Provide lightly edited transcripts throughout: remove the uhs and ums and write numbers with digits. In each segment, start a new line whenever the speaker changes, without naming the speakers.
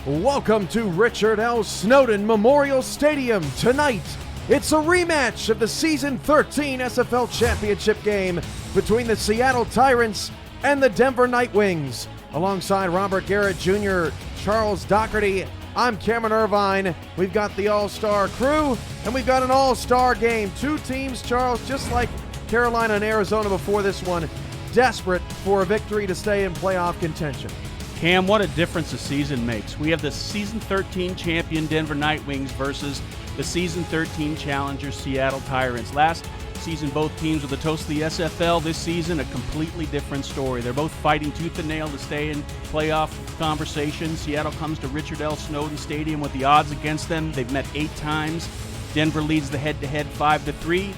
Welcome to Richard L. Snowden Memorial Stadium. Tonight, it's a rematch of the Season 13 SFL Championship game between the Seattle Tyrants and the Denver Nightwings. Alongside Robert Garrett Jr., Charles Doherty, I'm Cameron Irvine. We've got the all-star crew, and we've got an all-star game. Two teams, Charles, just like Carolina and Arizona before this one, desperate for a victory to stay in playoff contention.
Cam, what a difference a season makes. We have the Season 13 champion Denver Nightwings versus the Season 13 challenger Seattle Tyrants. Last season, both teams were the toast of the SFL. This season, a completely different story. They're both fighting tooth and nail to stay in playoff conversation. Seattle comes to Richard L. Snowden Stadium with the odds against them. They've met 8 times. Denver leads the head-to-head 5-3,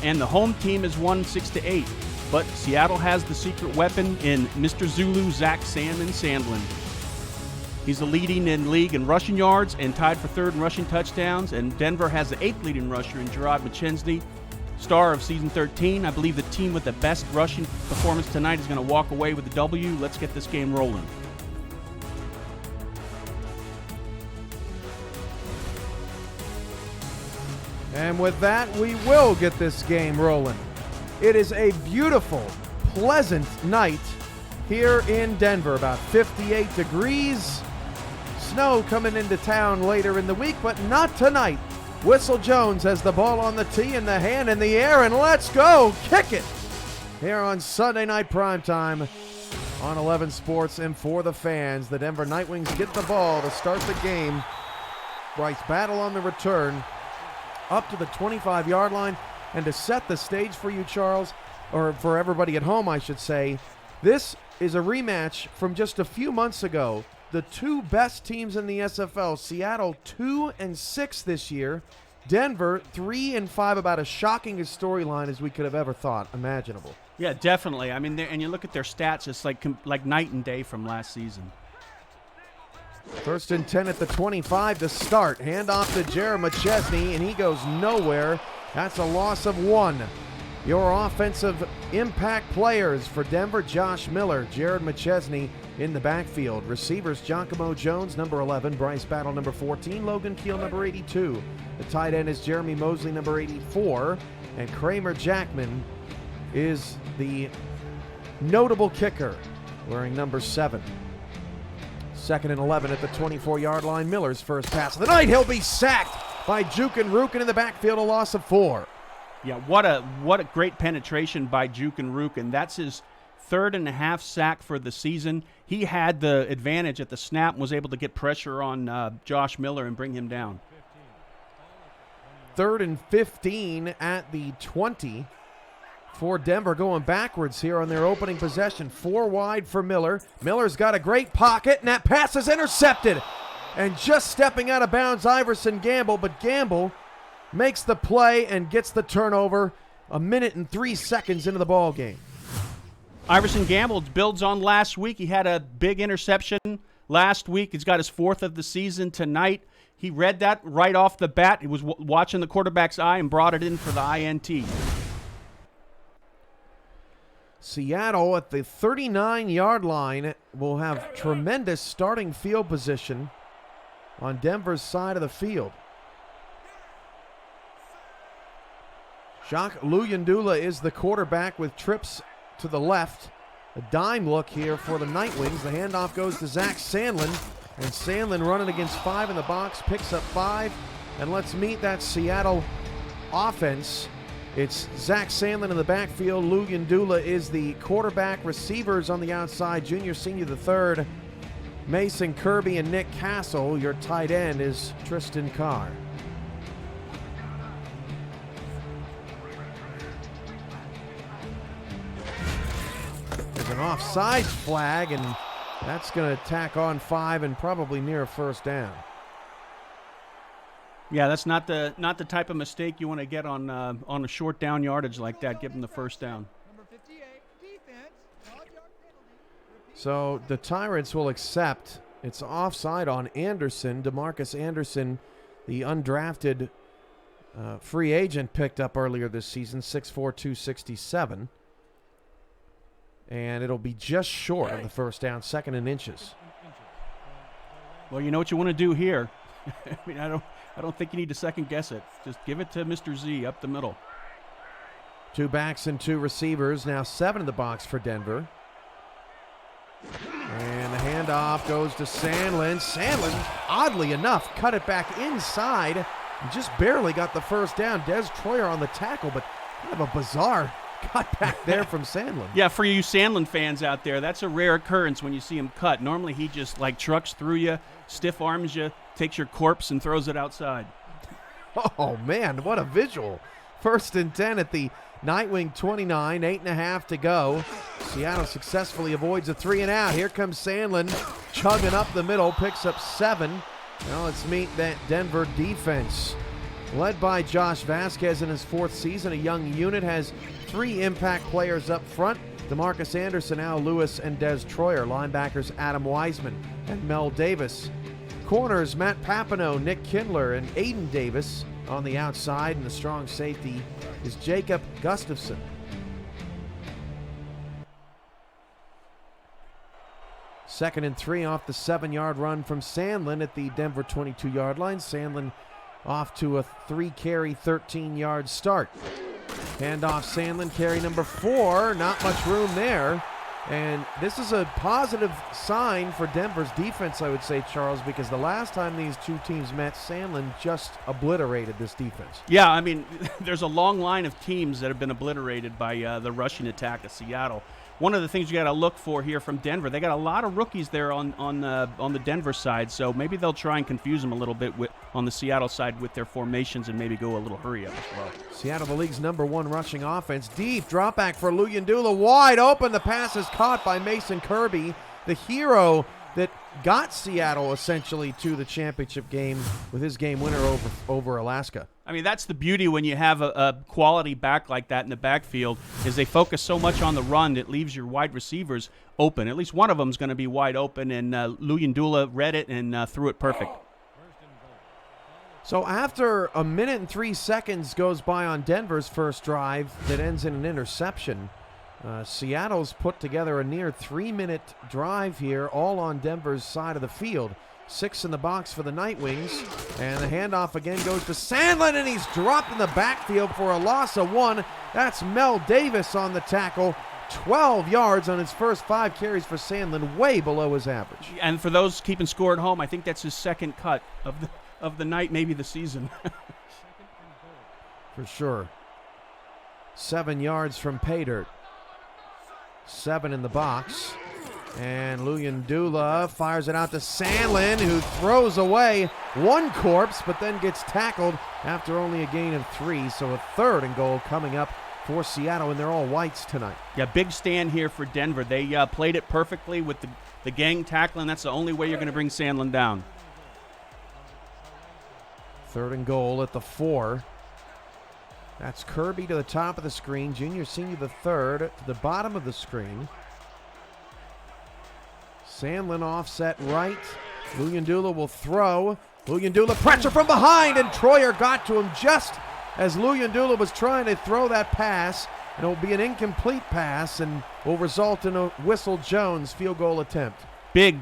and the home team has won 6-8. But Seattle has the secret weapon in Mr. Zulu, Zach Sandlin. He's the leading in league in rushing yards and tied for 3rd in rushing touchdowns. And Denver has the 8th leading rusher in Gerard McChesney, star of Season 13. I believe the team with the best rushing performance tonight is going to walk away with the W. Let's get this game rolling.
And with that, we will get this game rolling. It is a beautiful, pleasant night here in Denver. About 58 degrees. Snow coming into town later in the week, but not tonight. Whistle Jones has the ball on the tee and the hand in the air, and let's go kick it here on Sunday Night Primetime on 11 Sports and for the fans. The Denver Nightwings get the ball to start the game. Bryce Battle on the return up to the 25-yard line. And to set the stage for you, Charles, or for everybody at home, I should say, this is a rematch from just a few months ago. The two best teams in the SFL, Seattle 2-6 this year, Denver 3-5, about as shocking a storyline as we could have ever thought imaginable.
Yeah, definitely. I mean, and you look at their stats, it's like night and day from last season.
1st and 10 at the 25 to start. Handoff to Gerard McChesney, and he goes nowhere. That's a loss of 1. Your offensive impact players for Denver: Josh Miller, Gerard McChesney in the backfield. Receivers: Giacomo Jones, number 11, Bryce Battle, number 14, Logan Keel, number 82. The tight end is Jeremy Mosley, number 84, and Kramer Jackman is the notable kicker, wearing number 7. 2nd and 11 at the 24-yard line. Miller's first pass of the night. He'll be sacked by Juke and Rukin in the backfield, a loss of 4.
Yeah, what a great penetration by Juke and Rukin. That's his 3rd and a half sack for the season. He had the advantage at the snap and was able to get pressure on Josh Miller and bring him down.
3rd and 15 at the 20 for Denver, going backwards here on their opening possession. 4 wide for Miller. Miller's got a great pocket, and that pass is intercepted. And just stepping out of bounds, Iverson Gamble, but Gamble makes the play and gets the turnover 1 minute and 3 seconds into the ball game.
Iverson Gamble builds on last week. He had a big interception last week. He's got his 4th of the season tonight. He read that right off the bat. He was watching the quarterback's eye and brought it in for the INT.
Seattle at the 39-yard line will have tremendous starting field position on Denver's side of the field. Jacques Luyendula is the quarterback with trips to the left. A dime look here for the Nightwings. The handoff goes to Zach Sandlin, and Sandlin running against 5 in the box, picks up 5. And let's meet that Seattle offense. It's Zach Sandlin in the backfield. Luyendula is the quarterback. Receivers on the outside, junior, senior, the 3rd. Mason Kirby and Nick Castle. Your tight end is Tristan Carr. There's an offsides flag, and that's going to tack on 5 and probably near a 1st down.
Yeah, that's not the type of mistake you want to get on a short down yardage like that. Give them the 1st down.
So the Tyrants will accept. It's offside on Anderson. DeMarcus Anderson, the undrafted free agent picked up earlier this season, 6'4", 267. And it'll be just short of the 1st down, 2nd and inches.
Well, you know what you want to do here. I mean, I don't think you need to second guess it. Just give it to Mr. Z up the middle.
2 backs and 2 receivers. Now 7 in the box for Denver. And the handoff goes to Sandlin. Sandlin, oddly enough, cut it back inside and just barely got the first down. Des Troyer on the tackle, but kind of a bizarre cut back there from Sandlin.
Yeah, for you Sandlin fans out there, that's a rare occurrence when you see him cut. Normally he just like trucks through you, stiff arms you, takes your corpse and throws it outside.
Oh, man, what a visual. 1st and 10 at the Nightwing 29, 8.5 to go. Seattle successfully avoids a 3 and out. Here comes Sandlin chugging up the middle, picks up 7. Now let's meet that Denver defense. Led by Josh Vasquez in his 4th season, a young unit has 3 impact players up front. DeMarcus Anderson, Al Lewis, and Des Troyer. Linebackers Adam Wiseman and Mel Davis. Corners Matt Papineau, Nick Kindler, and Aiden Davis on the outside, and the strong safety is Jacob Gustafson. Second and 3 off the 7-yard run from Sandlin at the Denver 22-yard line. Sandlin off to a 3-carry, 13-yard start. Handoff Sandlin, carry number 4. Not much room there. And this is a positive sign for Denver's defense, I would say, Charles, because the last time these 2 teams met, Sandlin just obliterated this defense.
Yeah, I mean, there's a long line of teams that have been obliterated by the rushing attack of Seattle. One of the things you got to look for here from Denver, they got a lot of rookies there on the Denver side, so maybe they'll try and confuse them a little bit on the Seattle side with their formations and maybe go a little hurry up as well.
Seattle, the league's #1 rushing offense. Deep drop back for Luyendula, wide open. The pass is caught by Mason Kirby, the hero that got Seattle essentially to the championship game with his game winner over Alaska.
I mean, that's the beauty when you have a quality back like that in the backfield, is they focus so much on the run that leaves your wide receivers open. At least one of them is going to be wide open, and Luyendula read it and threw it perfect.
So after a minute and 3 seconds goes by on Denver's first drive that ends in an interception, Seattle's put together a near 3-minute drive here, all on Denver's side of the field. 6 in the box for the Nightwings, and the handoff again goes to Sandlin, and he's dropped in the backfield for a loss of 1. That's Mel Davis on the tackle. 12 yards on his first 5 carries for Sandlin, way below his average.
And for those keeping score at home, I think that's his second cut of the night, maybe the season.
For sure. 7 yards from pay dirt. 7 in the box. And Luyendula fires it out to Sandlin, who throws away 1 corpse, but then gets tackled after only a gain of 3. So a 3rd and goal coming up for Seattle, and they're all whites tonight.
Yeah, big stand here for Denver. They played it perfectly with the gang tackling. That's the only way you're going to bring Sandlin down.
3rd and goal at the 4. That's Kirby to the top of the screen. Junior, senior, the 3rd to the bottom of the screen. Sandlin offset right. Luyendula will throw. Luyendula pressure from behind, and Troyer got to him just as Luyendula was trying to throw that pass, and it will be an incomplete pass and will result in a Whistle Jones field goal attempt.
Big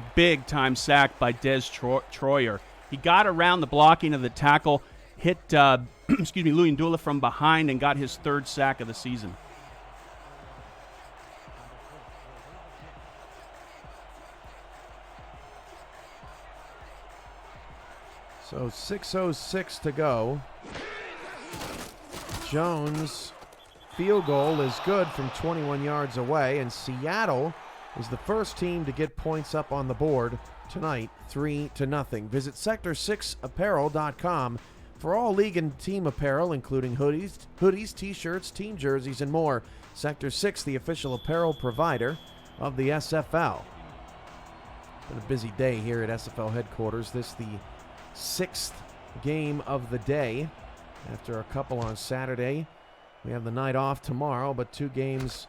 time sack by Des Troyer. He got around the blocking of the tackle, hit Luyendula from behind, and got his 3rd sack of the season.
So 6:06 to go. Jones' field goal is good from 21 yards away, and Seattle is the first team to get points up on the board tonight, 3-0. Visit Sector6Apparel.com for all league and team apparel, including hoodies, t-shirts, team jerseys, and more. Sector 6, the official apparel provider of the SFL. Been a busy day here at SFL headquarters. This the 6th game of the day. After a couple on Saturday, we have the night off tomorrow, but 2 games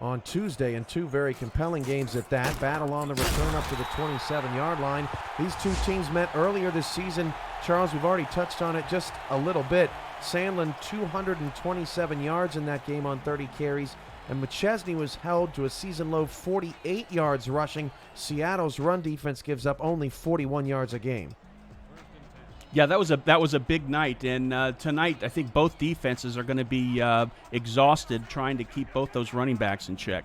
on Tuesday, and 2 very compelling games at that. Battle on the return up to the 27-yard line. These 2 teams met earlier this season. Charles, we've already touched on it just a little bit. Sandlin, 227 yards in that game on 30 carries. and McChesney was held to a season-low 48 yards rushing. Seattle's run defense gives up only 41 yards a game.
Yeah, that was a big night, and tonight I think both defenses are going to be exhausted trying to keep both those running backs in check.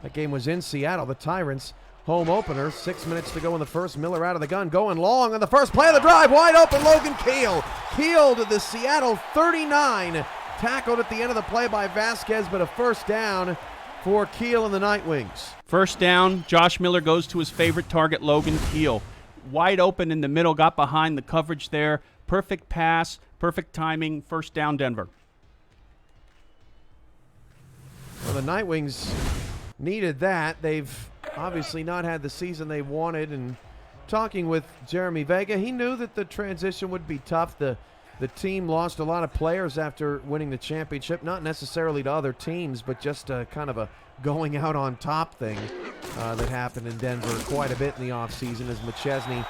That game was in Seattle. The Tyrants home opener. 6 minutes to go in the first. Miller out of the gun, going long on the first play of the drive. Wide open, Logan Keel. Keel to the Seattle 39. Tackled at the end of the play by Vasquez, but a first down for Keel and the Nightwings.
First down, Josh Miller goes to his favorite target, Logan Keel. Wide open in the middle, got behind the coverage there. Perfect pass, perfect timing, first down Denver.
Well, the Nightwings needed that. They've obviously not had the season they wanted, and talking with Jeremy Vega, he knew that the transition would be tough. The team lost a lot of players after winning the championship, not necessarily to other teams, but just kind of a going out on top thing that happened in Denver quite a bit in the offseason, as McChesney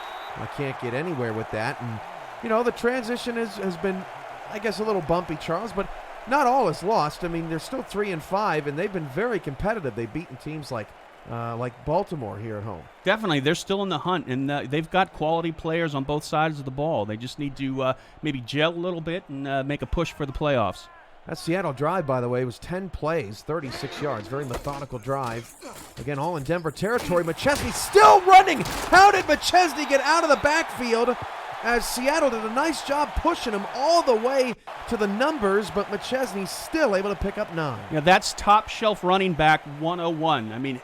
can't get anywhere with that. And, you know, the transition has been, I guess, a little bumpy, Charles, but not all is lost. I mean, they're still 3-5, and they've been very competitive. They've beaten teams like Baltimore here at home.
Definitely. They're still in the hunt, and they've got quality players on both sides of the ball. They just need to maybe gel a little bit and make a push for the playoffs.
That Seattle drive, by the way, was 10 plays, 36 yards. Very methodical drive. Again, all in Denver territory. McChesney still running. How did McChesney get out of the backfield? As Seattle did a nice job pushing him all the way to the numbers, but McChesney still able to pick up 9.
Yeah, that's top shelf running back 101. I mean,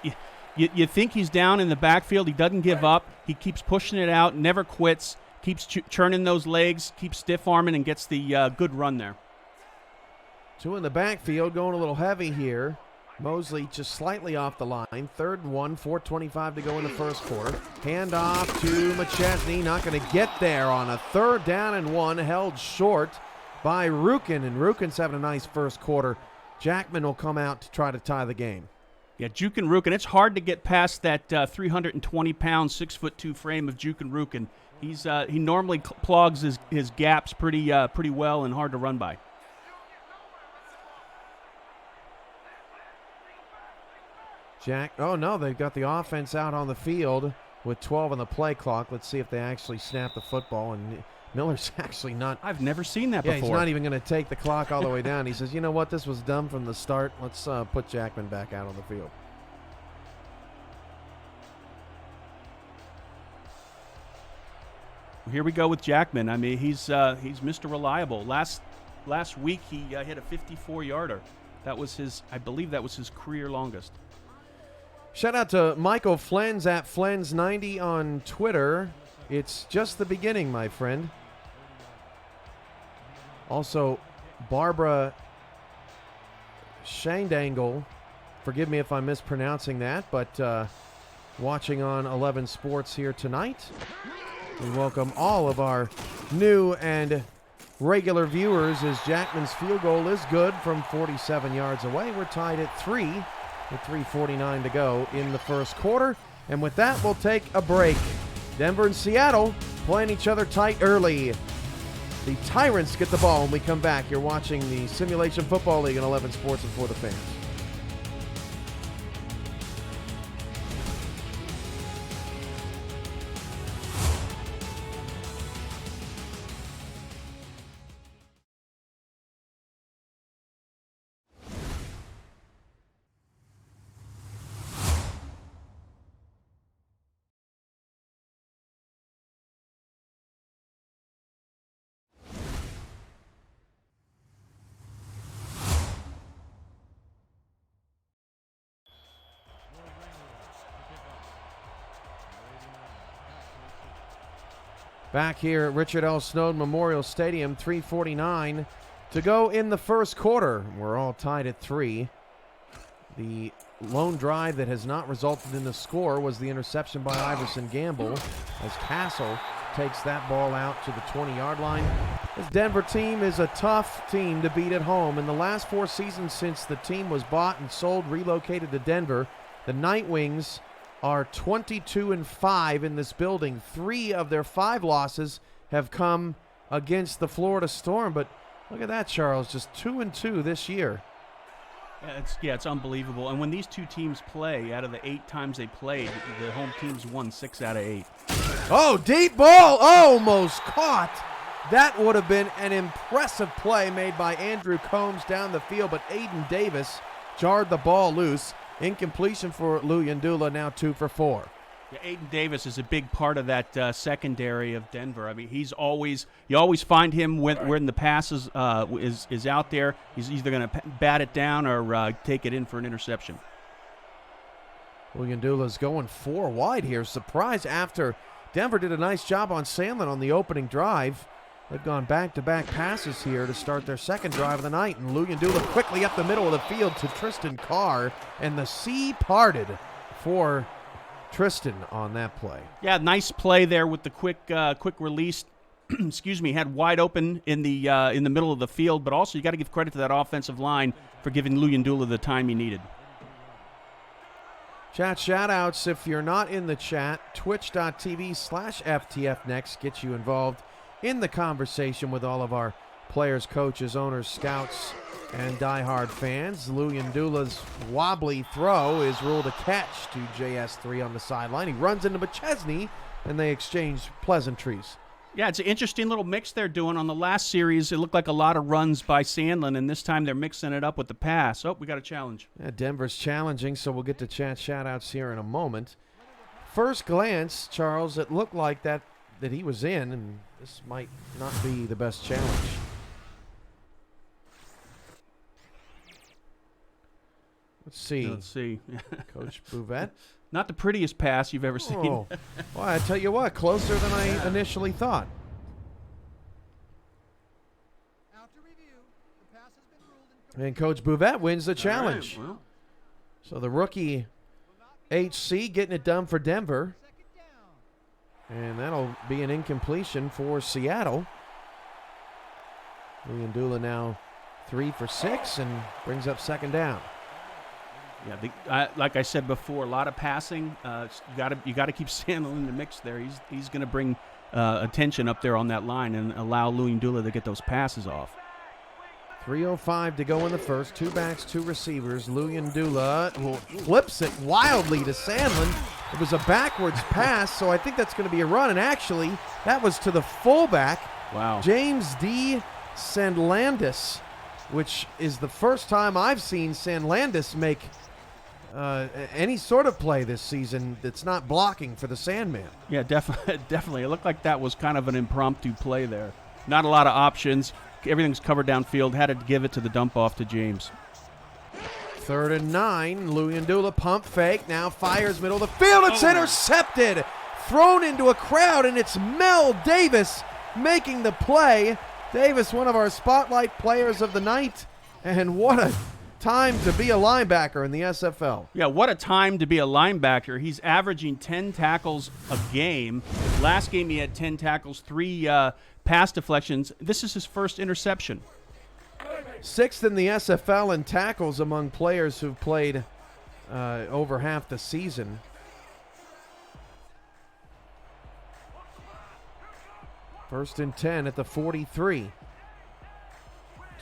you think he's down in the backfield. He doesn't give up. He keeps pushing it out, never quits, keeps churning those legs, keeps stiff arming, and gets the good run there.
2 in the backfield, going a little heavy here. Mosley just slightly off the line. 3rd and 1, 4:25 to go in the first quarter. Handoff to McChesney, not going to get there on a 3rd down and 1, held short by Rukin, and Rukin's having a nice first quarter. Jackman will come out to try to tie the game.
Yeah, Jukin Rukin. It's hard to get past that 320-pound, 6'2" frame of Jukin Rukin. He normally clogs his gaps pretty well and hard to run by.
Oh no, they've got the offense out on the field with 12 on the play clock. Let's see if they actually snap the football. And Miller's actually not.
I've never seen that before.
He's not even going to take the clock all the way down. He says, you know what, this was dumb from the start. Let's put Jackman back out on the field.
Here we go with Jackman. I mean, he's Mr. Reliable. Last week he hit a 54-yarder. I believe that was his career longest.
Shout out to Michael Flens at Flens90 on Twitter. It's just the beginning, my friend. Also, Barbara Shandangle, forgive me if I'm mispronouncing that, but watching on 11 Sports here tonight. We welcome all of our new and regular viewers, as Jackman's field goal is good from 47 yards away. We're tied at 3 with 3:49 to go in the first quarter. And with that, we'll take a break. Denver and Seattle playing each other tight early. The Tyrants get the ball when we come back. You're watching the Simulation Football League on 11 Sports and For the Fans. Back here at Richard L. Snowden Memorial Stadium, 3:49 to go in the first quarter. We're all tied at 3. The lone drive that has not resulted in a score was the interception by Iverson Gamble, as Castle takes that ball out to the 20-yard line. This Denver team is a tough team to beat at home. In the last 4 seasons since the team was bought and sold, relocated to Denver, the Nightwings are 22-5 in this building. 3 of their 5 losses have come against the Florida Storm. But look at that, Charles, just 2-2 this year.
It's unbelievable. And when these two teams play, out of the 8 times they played, the home teams won 6 out of 8.
Oh, deep ball, almost caught. That would have been an impressive play made by Andrew Combs down the field, but Aiden Davis jarred the ball loose. Incompletion for Luyendula, now 2 for 4.
Yeah, Aiden Davis is a big part of that secondary of Denver. I mean, you always find him when the pass is out there. He's either going to bat it down or take it in for an interception.
Luyendula's going 4 wide here. Surprise after Denver did a nice job on Sandlin on the opening drive. They've gone back-to-back passes here to start their second drive of the night. And Luyendula quickly up the middle of the field to Tristan Carr. And the sea parted for Tristan on that play.
Yeah, nice play there with the quick release. Excuse me, had wide open in the middle of the field. But also you got to give credit to that offensive line for giving Luyendula the time he needed.
Chat shout-outs. If you're not in the chat, twitch.tv/FTFnext gets you involved in the conversation with all of our players, coaches, owners, scouts, and diehard fans. Luyendula's wobbly throw is ruled a catch to JS3 on the sideline. He runs into McChesney, and they exchange pleasantries.
Yeah, it's an interesting little mix they're doing. On the last series, it looked like a lot of runs by Sandlin, and this time they're mixing it up with the pass. Oh, we got a challenge.
Yeah, Denver's challenging, so we'll get to chat shout-outs here in a moment. First glance, Charles, it looked like that he was in, and this might not be the best challenge. Let's see. Coach Bouvette.
Not the prettiest pass you've ever seen.
Oh, well, I tell you what, closer than I initially thought.
After review, the pass has been ruled incomplete.
And Coach Bouvette wins the challenge.
All right, well.
So the rookie HC getting it done for Denver.
Second down.
And that'll be an incompletion for Seattle. Luyendula now 3 for 6 and brings up second down.
Yeah, like I said before, a lot of passing. You got to keep Sandlin in the mix there. He's going to bring attention up there on that line and allow Luyendula to get those passes off.
3:05 to go in the first. 2 backs, 2 receivers. Luyendula flips it wildly to Sandlin. It was a backwards pass, so I think that's going to be a run. And actually, that was to the fullback,
Wow.
James D. Sandlandis, which is the first time I've seen Sandlandis make any sort of play this season that's not blocking for the Sandman.
Yeah, definitely. It looked like that was kind of an impromptu play there. Not a lot of options. Everything's covered downfield. Had to give it to the dump off to James.
3rd and 9. Luyendula pump fake. Now fires middle of the field. It's intercepted. Thrown into a crowd, and it's Mel Davis making the play. Davis, one of our spotlight players of the night. And what a time to be a linebacker in the SFL.
Yeah, what a time to be a linebacker. He's averaging 10 tackles a game. Last game he had 10 tackles, 3 pass deflections. This is his first interception.
6th in the SFL in tackles among players who've played over half the season. First and 10 at the 43.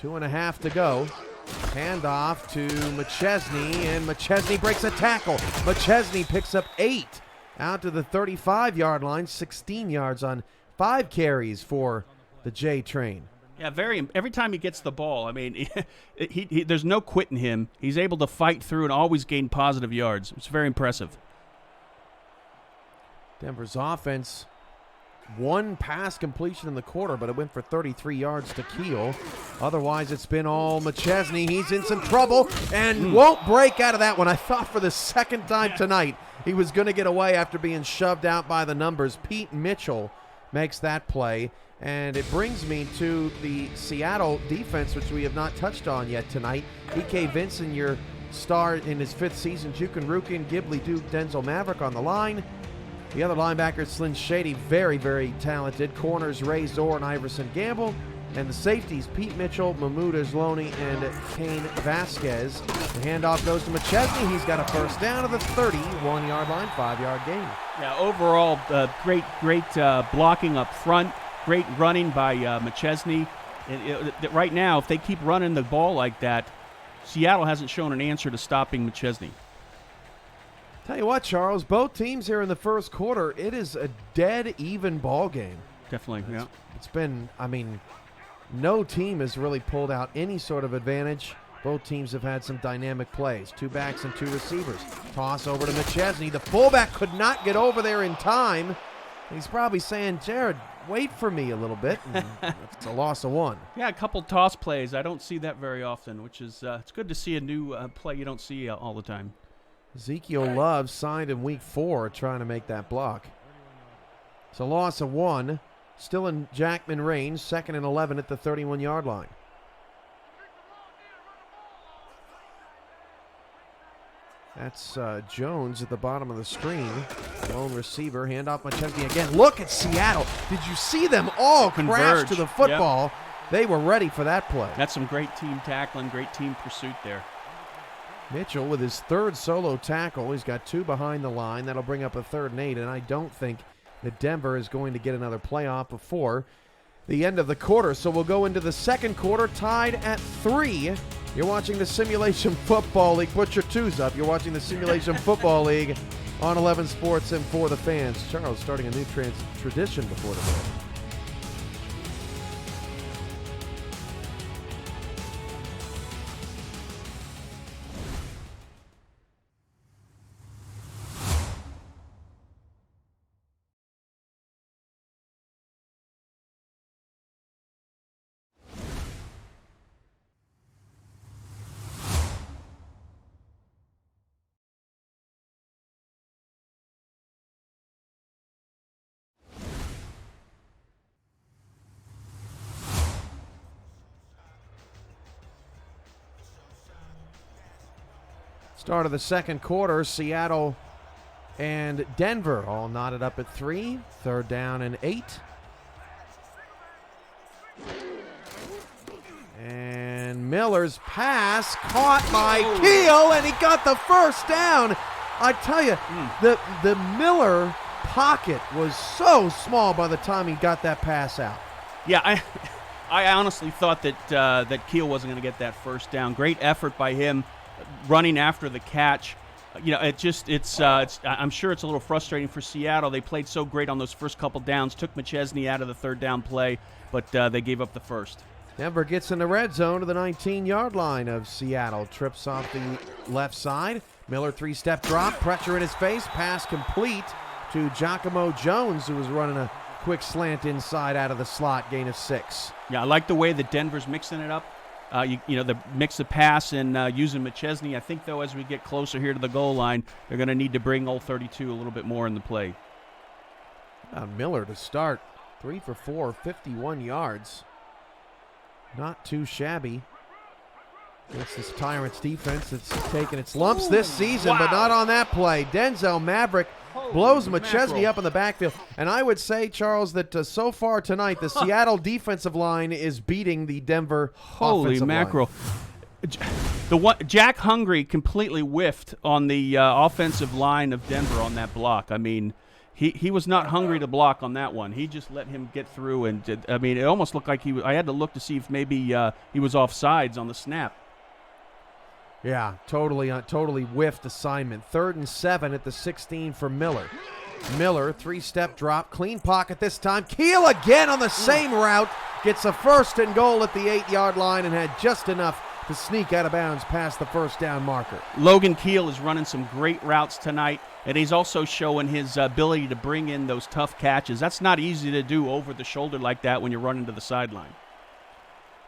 2.5 to go. Handoff to McChesney, and McChesney breaks a tackle. McChesney picks up 8 out to the 35-yard line, 16 yards on 5 carries for the J Train.
Yeah, every time he gets the ball, I mean, there's no quitting him. He's able to fight through and always gain positive yards. It's very impressive.
Denver's offense, 1 pass completion in the quarter, but it went for 33 yards to Keel. Otherwise, it's been all McChesney. He's in some trouble and won't break out of that one. I thought for the second time tonight he was going to get away after being shoved out by the numbers. Pete Mitchell makes that play. And it brings me to the Seattle defense, which we have not touched on yet tonight. E.K. Vincent, your star in his 5th season. Jukin Rukin, Ghibli Duke, Denzel Maverick on the line. The other linebackers, Slyn Shady, very, very talented. Corners, Ray Zor and Iverson Gamble. And the safeties, Pete Mitchell, Mahmoud Azloni, and Kane Vasquez. The handoff goes to McChesney. He's got a first down at the 31-yard line, 5-yard gain.
Yeah, overall, great blocking up front. Great running by McChesney. Right now, if they keep running the ball like that, Seattle hasn't shown an answer to stopping McChesney.
Tell you what, Charles, both teams here in the first quarter, it is a dead even ball game.
Definitely, yeah.
It's been, I mean, no team has really pulled out any sort of advantage. Both teams have had some dynamic plays. 2 backs and 2 receivers. Toss over to McChesney. The fullback could not get over there in time. He's probably saying, Jared, wait for me a little bit. And it's a loss of 1.
Yeah, a couple toss plays. I don't see that very often, which is it's good to see a new play you don't see all the time.
Ezekiel Love signed in week 4 trying to make that block. It's a loss of 1. Still in Jackman range, 2nd and 11 at the 31-yard line. That's Jones at the bottom of the screen. Lone receiver, handoff McChesney again. Look at Seattle. Did you see them all crash to the football? Yep. They were ready for that play.
That's some great team tackling, great team pursuit there.
Mitchell with his 3rd solo tackle. He's got 2 behind the line. That'll bring up a 3rd and 8, and I don't think that Denver is going to get another playoff before the end of the quarter. So we'll go into the second quarter tied at 3. You're watching the Simulation Football League. Put your 2s up. You're watching the Simulation Football League on 11 Sports and for the fans. Charles starting a new tradition before the game. Start of the second quarter, Seattle and Denver all knotted up at 3. 3rd down and 8. And Miller's pass caught by Keel, and he got the first down. I tell you, the Miller pocket was so small by the time he got that pass out.
Yeah, I honestly thought that Keel wasn't going to get that first down. Great effort by him. Running after the catch, you know, I'm sure it's a little frustrating for Seattle. They played so great on those first couple downs, took McChesney out of the 3rd down play, but they gave up the first.
Denver gets in the red zone to the 19-yard line of Seattle. Trips off the left side. Miller 3-step drop, pressure in his face, pass complete to Giacomo Jones, who was running a quick slant inside out of the slot, gain of 6.
Yeah, I like the way that Denver's mixing it up. The mix of pass and using McChesney. I think, though, as we get closer here to the goal line, they're going to need to bring old 32 a little bit more in the play.
Miller to start. 3 for 4, 51 yards. Not too shabby. Against this Tyrants defense that's taken its lumps this season, but not on that play. Denzel Maverick blows McChesney up in the backfield. And I would say, Charles, that so far tonight, the Seattle defensive line is beating the Denver offensive
mackerel.
line.
Jack Hungry completely whiffed on the offensive line of Denver on that block. I mean, he was not hungry to block on that one. He just let him get through. And, it almost looked like I had to look to see if maybe he was offsides on the snap.
Yeah, totally whiffed assignment. 3rd and 7 at the 16 for Miller. Miller, 3-step drop, clean pocket this time. Keel again on the same route. Gets a 1st and goal at the 8-yard line and had just enough to sneak out of bounds past the 1st down marker.
Logan Keel is running some great routes tonight, and he's also showing his ability to bring in those tough catches. That's not easy to do over the shoulder like that when you're running to the sideline.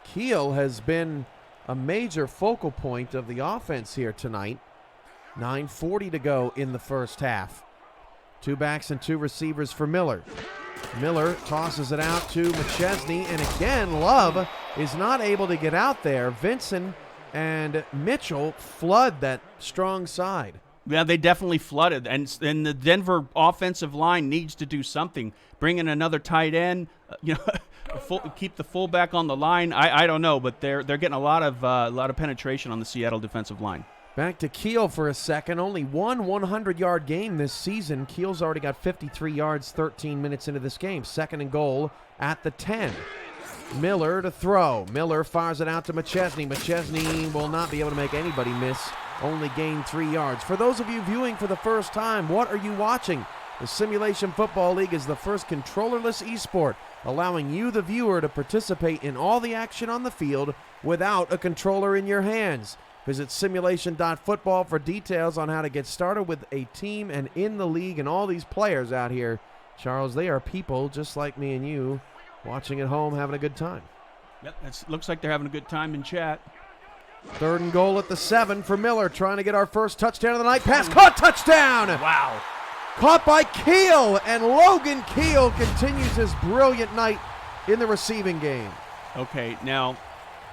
Keel has been a major focal point of the offense here tonight. 9:40 to go in the first half. 2 backs and 2 receivers for Miller. Miller tosses it out to McChesney, and again, Love is not able to get out there. Vinson and Mitchell flood that strong side.
Yeah, they definitely flooded, and the Denver offensive line needs to do something. Bring in another tight end, keep the fullback on the line. I don't know, but they're getting a lot of penetration on the Seattle defensive line.
Back to Keel for a second. Only one 100-yard game this season. Keel's already got 53 yards 13 minutes into this game. 2nd and goal at the 10. Miller to throw. Miller fires it out to McChesney. McChesney will not be able to make anybody miss. Only gain 3 yards. For those of you viewing for the first time, what are you watching? The Simulation Football League is the first controllerless esport, allowing you, the viewer, to participate in all the action on the field without a controller in your hands. Visit simulation.football for details on how to get started with a team and in the league, and all these players out here. Charles, they are people just like me and you, watching at home, having a good time.
Yep, looks like they're having a good time in chat.
3rd and goal at the 7 for Miller, trying to get our first touchdown of the night. Pass caught, touchdown!
Wow.
Caught by Keel, and Logan Keel continues his brilliant night in the receiving game.
Okay, now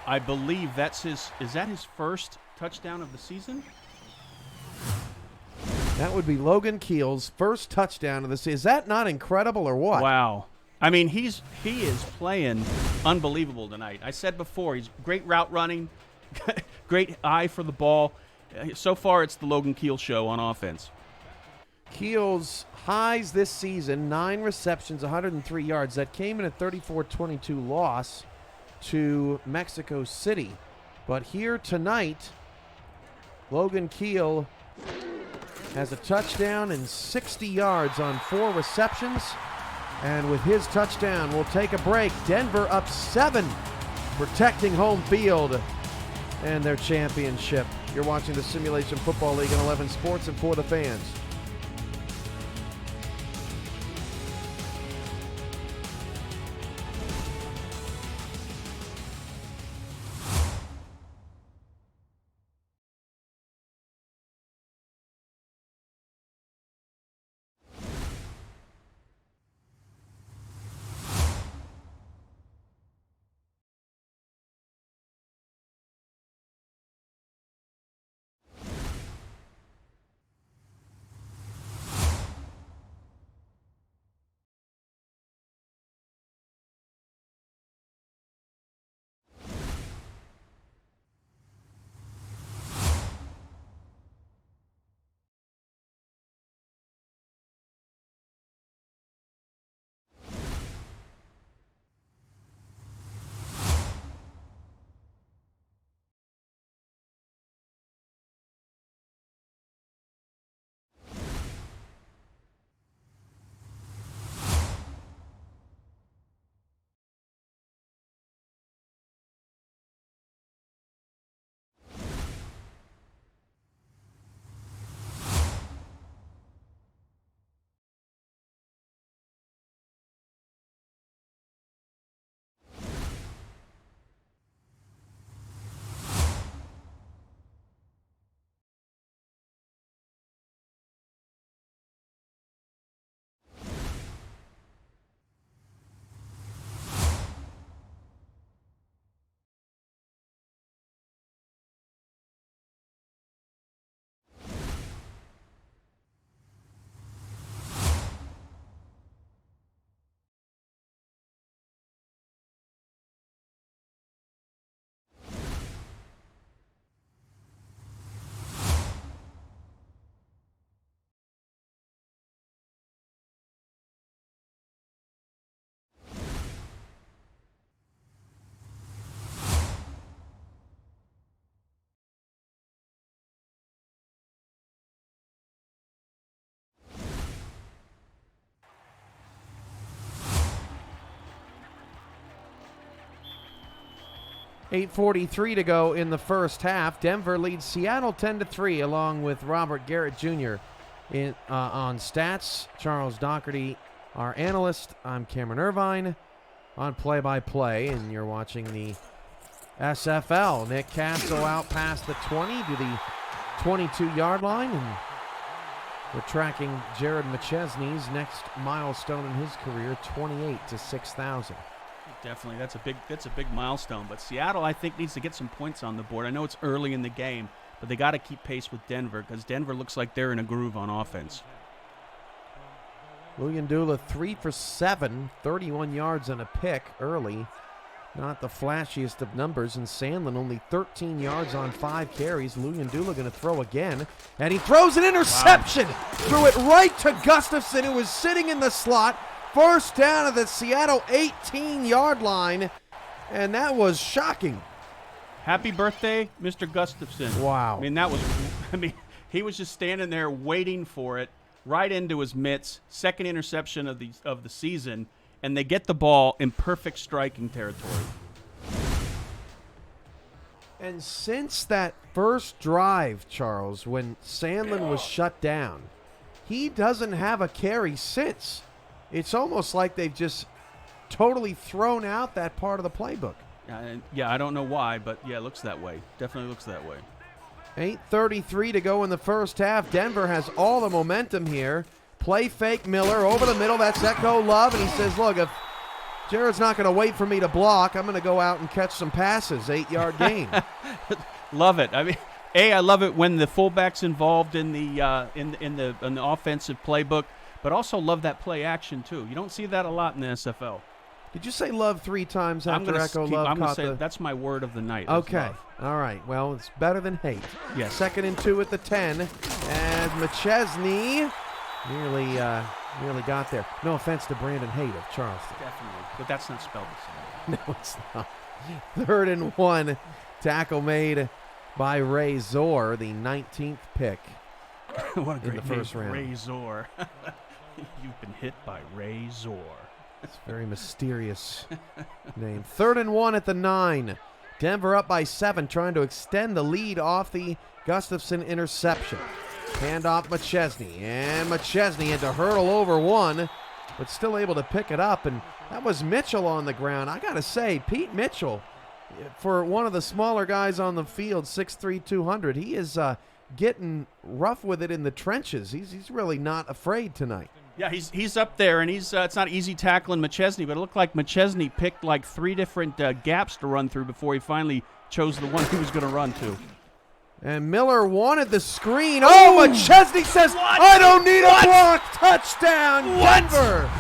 I believe is that his first touchdown of the season?
That would be Logan Keel's first touchdown of the season. Is that not incredible or what?
Wow. I mean, he is playing unbelievable tonight. I said before, he's great route running, great eye for the ball. So far, it's the Logan Keel show on offense.
Keel's highs this season, 9 receptions, 103 yards. That came in a 34-22 loss to Mexico City. But here tonight, Logan Keel has a touchdown and 60 yards on 4 receptions. And with his touchdown, we'll take a break. Denver up 7, protecting home field and their championship. You're watching the Simulation Football League on 11 Sports and For the Fans. .8:43 to go in the first half. Denver leads Seattle 10-3, along with Robert Garrett Jr. On stats. Charles Doherty, our analyst. I'm Cameron Irvine on play-by-play, and you're watching the SFL. Nick Castle out past the 20 to the 22-yard line, and we're tracking Jared McChesney's next milestone in his career, 28 to 6,000.
Definitely, that's a big milestone. But Seattle, I think, needs to get some points on the board. I know it's early in the game, but they got to keep pace with Denver because Denver looks like they're in a groove on offense.
Luyendula 3 for 7, 31 yards and a pick early. Not the flashiest of numbers, and Sandlin only 13 yards on 5 carries. Luyendula going to throw again, and he throws an interception. Wow. Threw it right to Gustafson, who was sitting in the slot. First down at the Seattle 18-yard line, And that was shocking.
Happy birthday, Mr. Gustafson.
Wow.
He was just standing there waiting for it, right into his mitts. Second interception of the season, and they get the ball in perfect striking territory.
And since that first drive, Charles, when Sandlin was shut down, he doesn't have a carry since. It's almost like they've just totally thrown out that part of the playbook.
Yeah, I don't know why, but yeah, it looks that way. Definitely looks that way.
8:33 to go in the first half. Denver has all the momentum here. Play fake Miller over the middle. That's Echo Love, and he says, look, if Jared's not going to wait for me to block, I'm going to go out and catch some passes. 8-yard gain.
Love it. I love it when the fullback's involved in the offensive playbook, but also love that play action too. You don't see that a lot in the SFL.
Did you say love 3 times after Echo Love
I'm going to
caught
say
the...
that's my word of the night.
Okay. All right. Well, it's better than hate.
Yes.
2nd and 2 at the 10. And McChesney nearly got there. No offense to Brandon Haight of Charleston.
Definitely. But that's not spelled the same.
No, it's not. 3rd and 1. Tackle made by Ray Zor, the 19th pick.
What a great
in the first
name,
round.
Ray Zor. You've been hit by Ray Zor.
It's a very mysterious name. 3rd and 1 at the 9. Denver up by 7, trying to extend the lead off the Gustafson interception. Handoff McChesney, and McChesney had to hurdle over one, but still able to pick it up, and that was Mitchell on the ground. I got to say, Pete Mitchell, for one of the smaller guys on the field, 6'3", 200, he is getting rough with it in the trenches. He's really not afraid tonight.
Yeah, he's up there, and it's not easy tackling McChesney, but it looked like McChesney picked like 3 different gaps to run through before he finally chose the one he was going to run to.
And Miller wanted the screen. Oh, McChesney says,
What?
I don't need a block. Touchdown,
What?
Denver.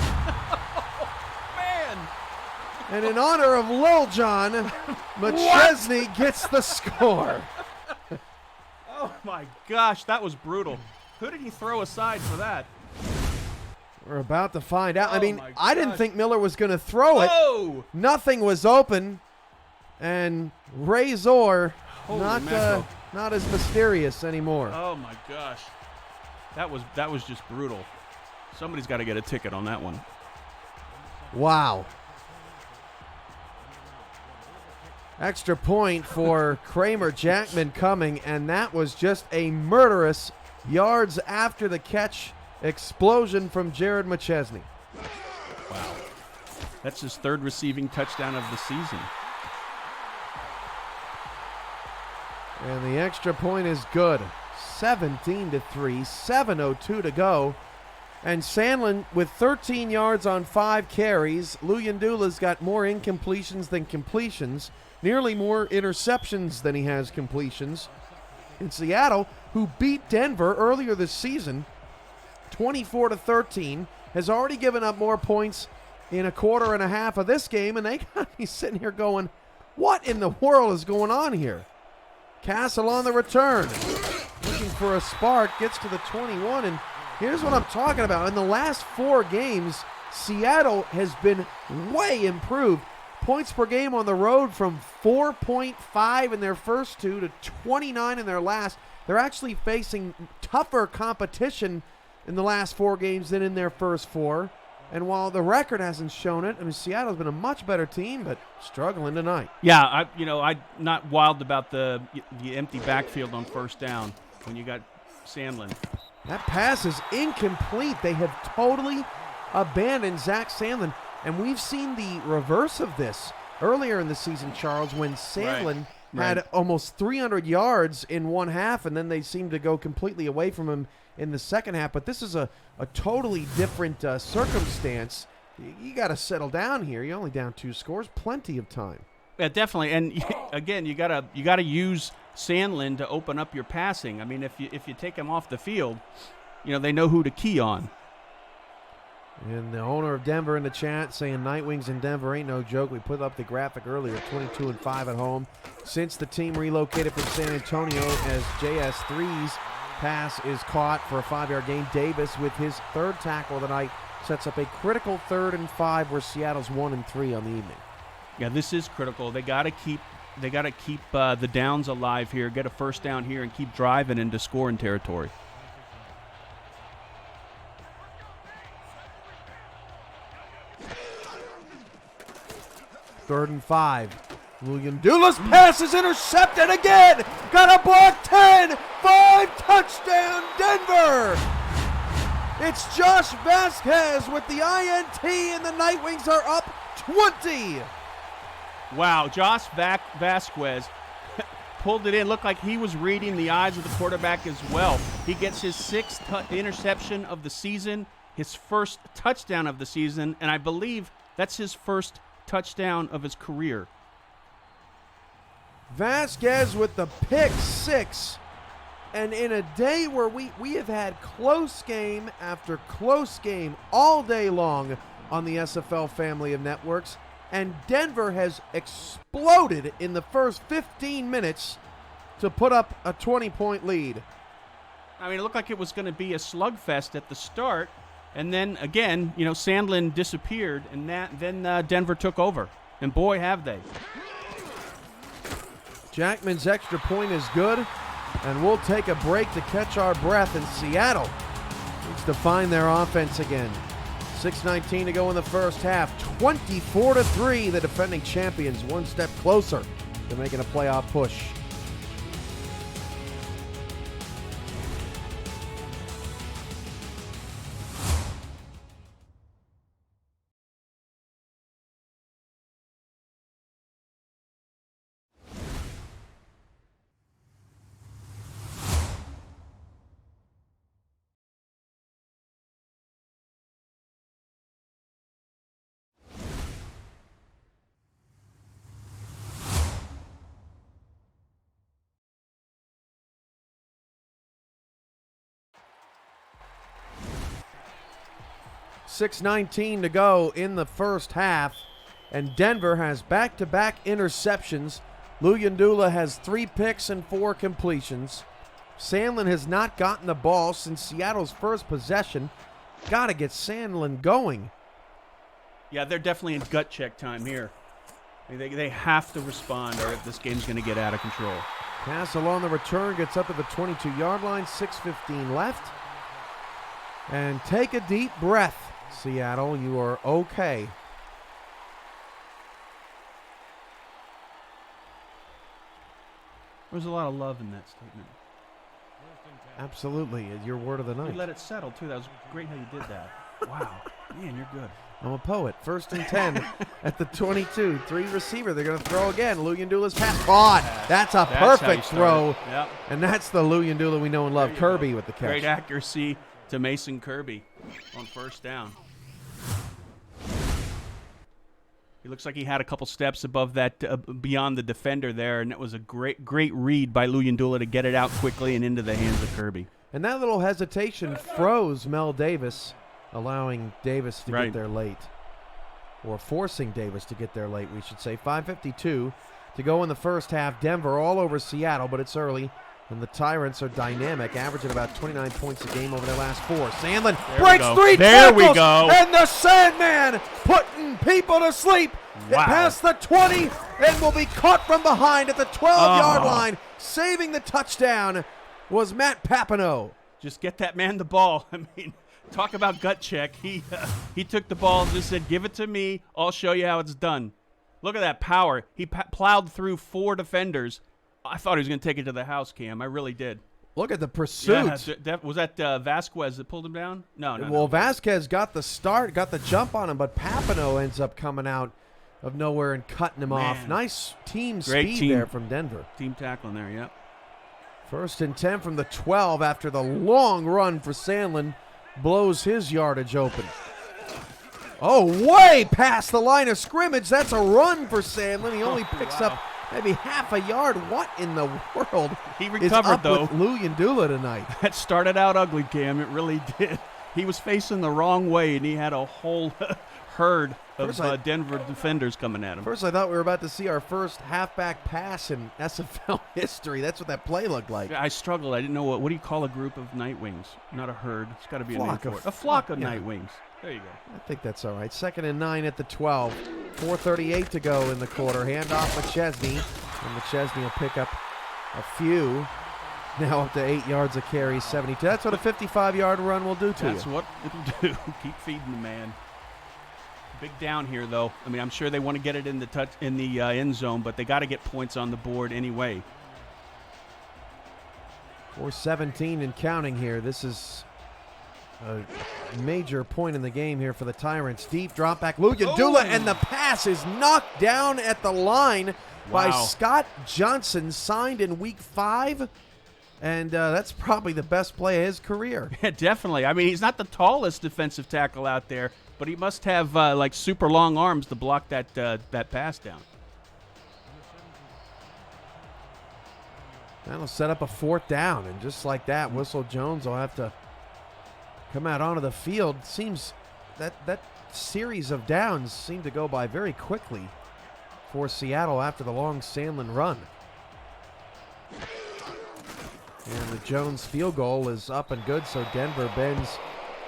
Man!
And in honor of Lil John, McChesney gets the score.
Oh, my gosh, that was brutal. Who did he throw aside for that?
We're about to find out.
Oh,
I mean,
my
I didn't
gosh.
think Miller was going to throw it.
Oh!
Nothing was open. And Ray Zor,
Holy
not
mackerel.
not as mysterious anymore.
Oh, my gosh. That was just brutal. Somebody's got to get a ticket on that one.
Wow. Extra point for Kramer Jackman coming, and that was just a murderous yards after the catch explosion from Jared McChesney.
Wow. That's his 3rd receiving touchdown of the season.
And the extra point is good. 17-3, 7:02 to go. And Sandlin with 13 yards on 5 carries. Luyendula's got more incompletions than completions. Nearly more interceptions than he has completions. In Seattle, who beat Denver earlier this season, 24-13, has already given up more points in a quarter and a half of this game, and they got me sitting here going, what in the world is going on here? Castle on the return, looking for a spark, gets to the 21, and here's what I'm talking about. In the last 4 games, Seattle has been way improved. Points per game on the road from 4.5 in their first 2 to 29 in their last. They're actually facing tougher competition in the last 4 games than in their first 4. And while the record hasn't shown it, I mean, Seattle's been a much better team, but struggling tonight.
Yeah, I'm not wild about the empty backfield on first down when you got Sandlin.
That pass is incomplete. They have totally abandoned Zach Sandlin. And we've seen the reverse of this earlier in the season, Charles, when Sandlin had almost 300 yards in one half, and then they seemed to go completely away from him in the second half. But this is a totally different circumstance. You got to settle down here. You're only down 2 scores. Plenty of time.
Yeah, definitely. And again, you gotta use Sandlin to open up your passing. I mean, if you take him off the field, they know who to key on.
And the owner of Denver in the chat saying Nightwings in Denver ain't no joke. We put up the graphic earlier, 22-5 at home. Since the team relocated from San Antonio, as JS3's pass is caught for a 5-yard gain, Davis with his 3rd tackle of the night sets up a critical 3rd and 5 where Seattle's 1-3 on the evening.
Yeah, this is critical. They got to keep the downs alive here, get a first down here, and keep driving into scoring territory.
Third and 5. Luyendula's pass is intercepted again. Got a block 10. 5 touchdown Denver. It's Josh Vasquez with the INT, and the Nightwings are up 20.
Wow, Josh Vasquez pulled it in. Looked like he was reading the eyes of the quarterback as well. He gets his 6th interception of the season, his first touchdown of the season, and I believe that's his first touchdown of his career.
Vasquez with the pick 6. And in a day where we have had close game after close game all day long on the SFL family of networks, and Denver has exploded in the first 15 minutes to put up a 20-point lead.
I mean, it looked like it was going to be a slugfest at the start, and then again, Sandlin disappeared, and then Denver took over. And boy, have they.
Jackman's extra point is good. And we'll take a break to catch our breath, and Seattle needs to find their offense again. 6:19 to go in the first half. 24-3, the defending champions, one step closer to making a playoff push. .619 to go in the first half, and Denver has back-to-back interceptions. Luyendula has 3 picks and 4 completions. Sandlin has not gotten the ball since Seattle's first possession. Got to get Sandlin going.
Yeah, they're definitely in gut check time here. They have to respond, or this game's going to get out of control.
Pass along the return gets up to the 22-yard line. 6:15 left. And take a deep breath, Seattle. You are okay.
There's a lot of love in that statement.
Absolutely. Your word of the night.
You let it settle, too. That was great how you did that. Wow. Man, you're good.
I'm a poet. 1st and 10 at the 22. 3 receiver. They're going to throw again. Luyendula's pass. Caught. That's a perfect throw.
Yep.
And that's the Luyendula we know and love. Kirby with the catch.
Great accuracy to Mason Kirby on first down. He looks like he had a couple steps above that, beyond the defender there, and that was a great read by Luyendula to get it out quickly and into the hands of Kirby.
And that little hesitation froze Mel Davis, allowing Davis to get there late. Or forcing Davis to get there late, we should say. 5:52 to go in the first half. Denver all over Seattle, but it's early. And the Tyrants are dynamic, averaging about 29 points a game over their last 4. Sandlin breaks 3 tackles.
There we go.
And the Sandman putting people to sleep.
Wow.
Past the 20 and will be caught from behind at the 12-yard line. Saving the touchdown was Matt Papineau.
Just get that man the ball. I mean, talk about gut check. He took the ball and just said, give it to me. I'll show you how it's done. Look at that power. He plowed through 4 defenders. I thought he was going to take it to the house, Cam. I really did.
Look at the pursuit.
Yeah, was that Vasquez that pulled him down? No.
Well, Vasquez got the start, got the jump on him, but Papineau ends up coming out of nowhere and cutting him off. Nice team speed there from Denver.
Team tackling there, yep.
1st and 10 from the 12 after the long run for Sandlin blows his yardage open. Oh, way past the line of scrimmage. That's a run for Sandlin. He only picks up maybe half a yard. What in the world
he recovered,
is up
though.
with Luyendula tonight?
That started out ugly, Cam. It really did. He was facing the wrong way, and he had a whole herd of Denver defenders coming at him.
First, I thought we were about to see our first halfback pass in SFL history. That's what that play looked like.
I struggled. I didn't know what do you call a group of Nightwings? Not a herd. It's got to be a name for it. A flock of Nightwings. There you go.
I think that's all right. 2nd and 9 at the 12. 4:38 to go in the quarter. Handoff McChesney, and McChesney will pick up a few. Now up to 8 yards a carry, 72. That's what a 55-yard run will do to you.
That's what it'll do. Keep feeding the man. Big down here, though. I mean, I'm sure they want to get it in the end zone, but they got to get points on the board anyway.
4:17 and counting here. This is a major point in the game here for the Tyrants. Deep drop back. Luyendula, and the pass is knocked down at the line by Scott Johnson, signed in week 5. And that's probably the best play of his career.
Yeah, definitely. I mean, he's not the tallest defensive tackle out there, but he must have like super long arms to block that pass down.
That'll set up a 4th down, and just like that, Whistle Jones will have to come out onto the field. Seems that series of downs seemed to go by very quickly for Seattle after the long Sandlin run. And the Jones field goal is up and good, so Denver bends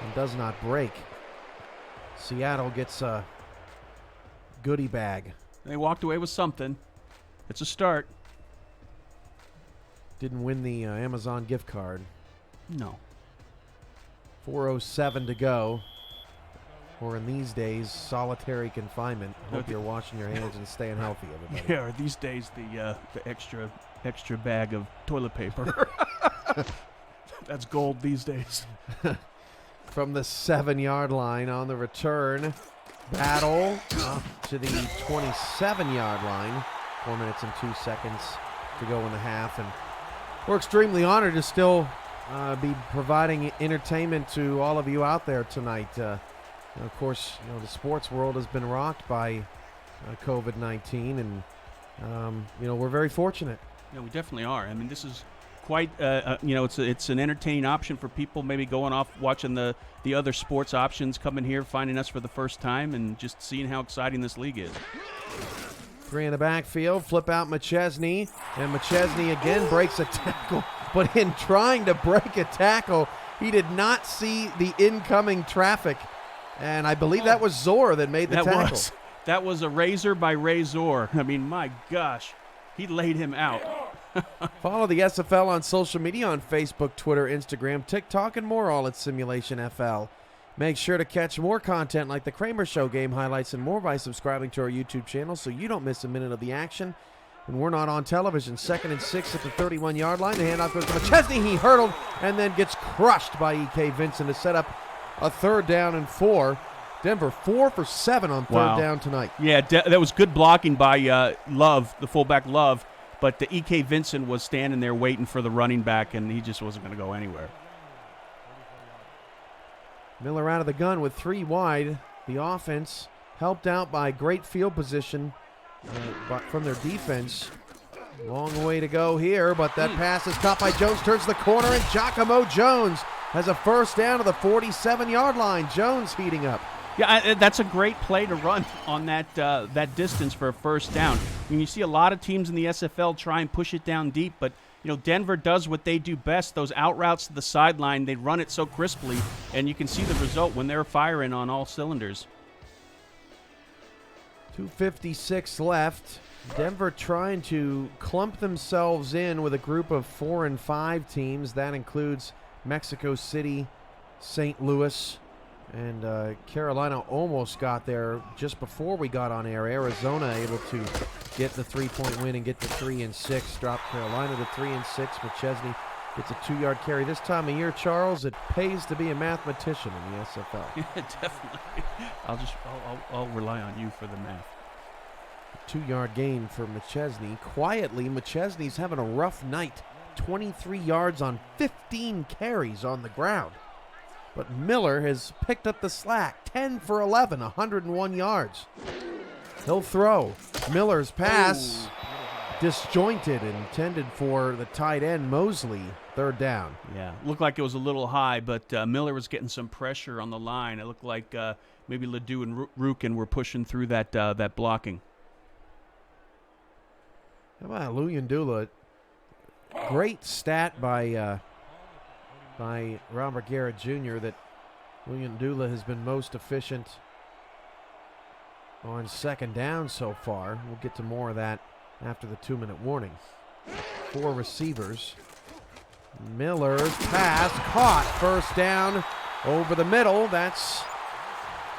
and does not break. Seattle gets a goodie bag.
They walked away with something. It's a start.
Didn't win the Amazon gift card.
No.
4:07 to go. Or in these days, solitary confinement. Hope you're washing your hands and staying healthy, everybody.
Yeah, or these days, the extra bag of toilet paper. That's gold these days.
From the 7-yard line on the return. Battle up to the 27-yard line. 4 minutes and 2 seconds to go in the half. And we're extremely honored to still be providing entertainment to all of you out there tonight. Of course, the sports world has been rocked by COVID-19, and we're very fortunate.
Yeah, we definitely are. I mean, this is quite it's an entertaining option for people maybe going off watching the other sports options, coming here, finding us for the first time, and just seeing how exciting this league is.
3 in the backfield, flip out McChesney, and McChesney again breaks a tackle, but in trying to break a tackle, he did not see the incoming traffic. And I believe that was Zor that made the tackle.
That was a razor by Razor. I mean, my gosh, he laid him out.
Follow the SFL on social media on Facebook, Twitter, Instagram, TikTok, and more, all at Simulation FL. Make sure to catch more content like the Kramer Show, game highlights, and more by subscribing to our YouTube channel so you don't miss a minute of the action. And we're not on television. 2nd and 6 at the 31-yard line. The handoff goes to McChesney. He hurdled and then gets crushed by E.K. Vincent to set up a 3rd down and 4. Denver 4 for 7 on 3rd down tonight.
Yeah, that was good blocking by Love, the fullback Love. But the E.K. Vincent was standing there waiting for the running back, and he just wasn't going to go anywhere.
Miller out of the gun with 3 wide. The offense helped out by great field position from their defense. Long way to go here, but that pass is caught by Jones, turns the corner, and Giacomo Jones has a 1st down to the 47-yard line. Jones heating up.
Yeah, that's a great play to run on that distance for a 1st down. I mean, you see a lot of teams in the SFL try and push it down deep, but Denver does what they do best. Those out routes to the sideline, they run it so crisply, and you can see the result when they're firing on all cylinders.
2:56 left. Denver trying to clump themselves in with a group of 4 and 5 teams. That includes Mexico City, St. Louis, and Carolina almost got there just before we got on air. Arizona able to get the 3-point win and get to 3 and 6. Drop Carolina to 3 and 6. McChesney gets a 2-yard carry. This time of year, Charles, it pays to be a mathematician in the SFL.
Yeah, definitely. I'll rely on you for the math.
2-yard gain for McChesney. Quietly, McChesney's having a rough night. 23 yards on 15 carries on the ground. But Miller has picked up the slack. 10 for 11, 101 yards. He'll throw. Miller's pass disjointed, intended for the tight end Mosley. 3rd down.
Yeah, looked like it was a little high, but Miller was getting some pressure on the line. It looked like maybe Ledoux and Rukin were pushing through that blocking.
How about Luyendula? Great stat by Robert Garrett Jr. that Luyendula has been most efficient on second down so far. We'll get to more of that after the 2-minute warning. 4 receivers. Miller's pass caught. First down over the middle. That's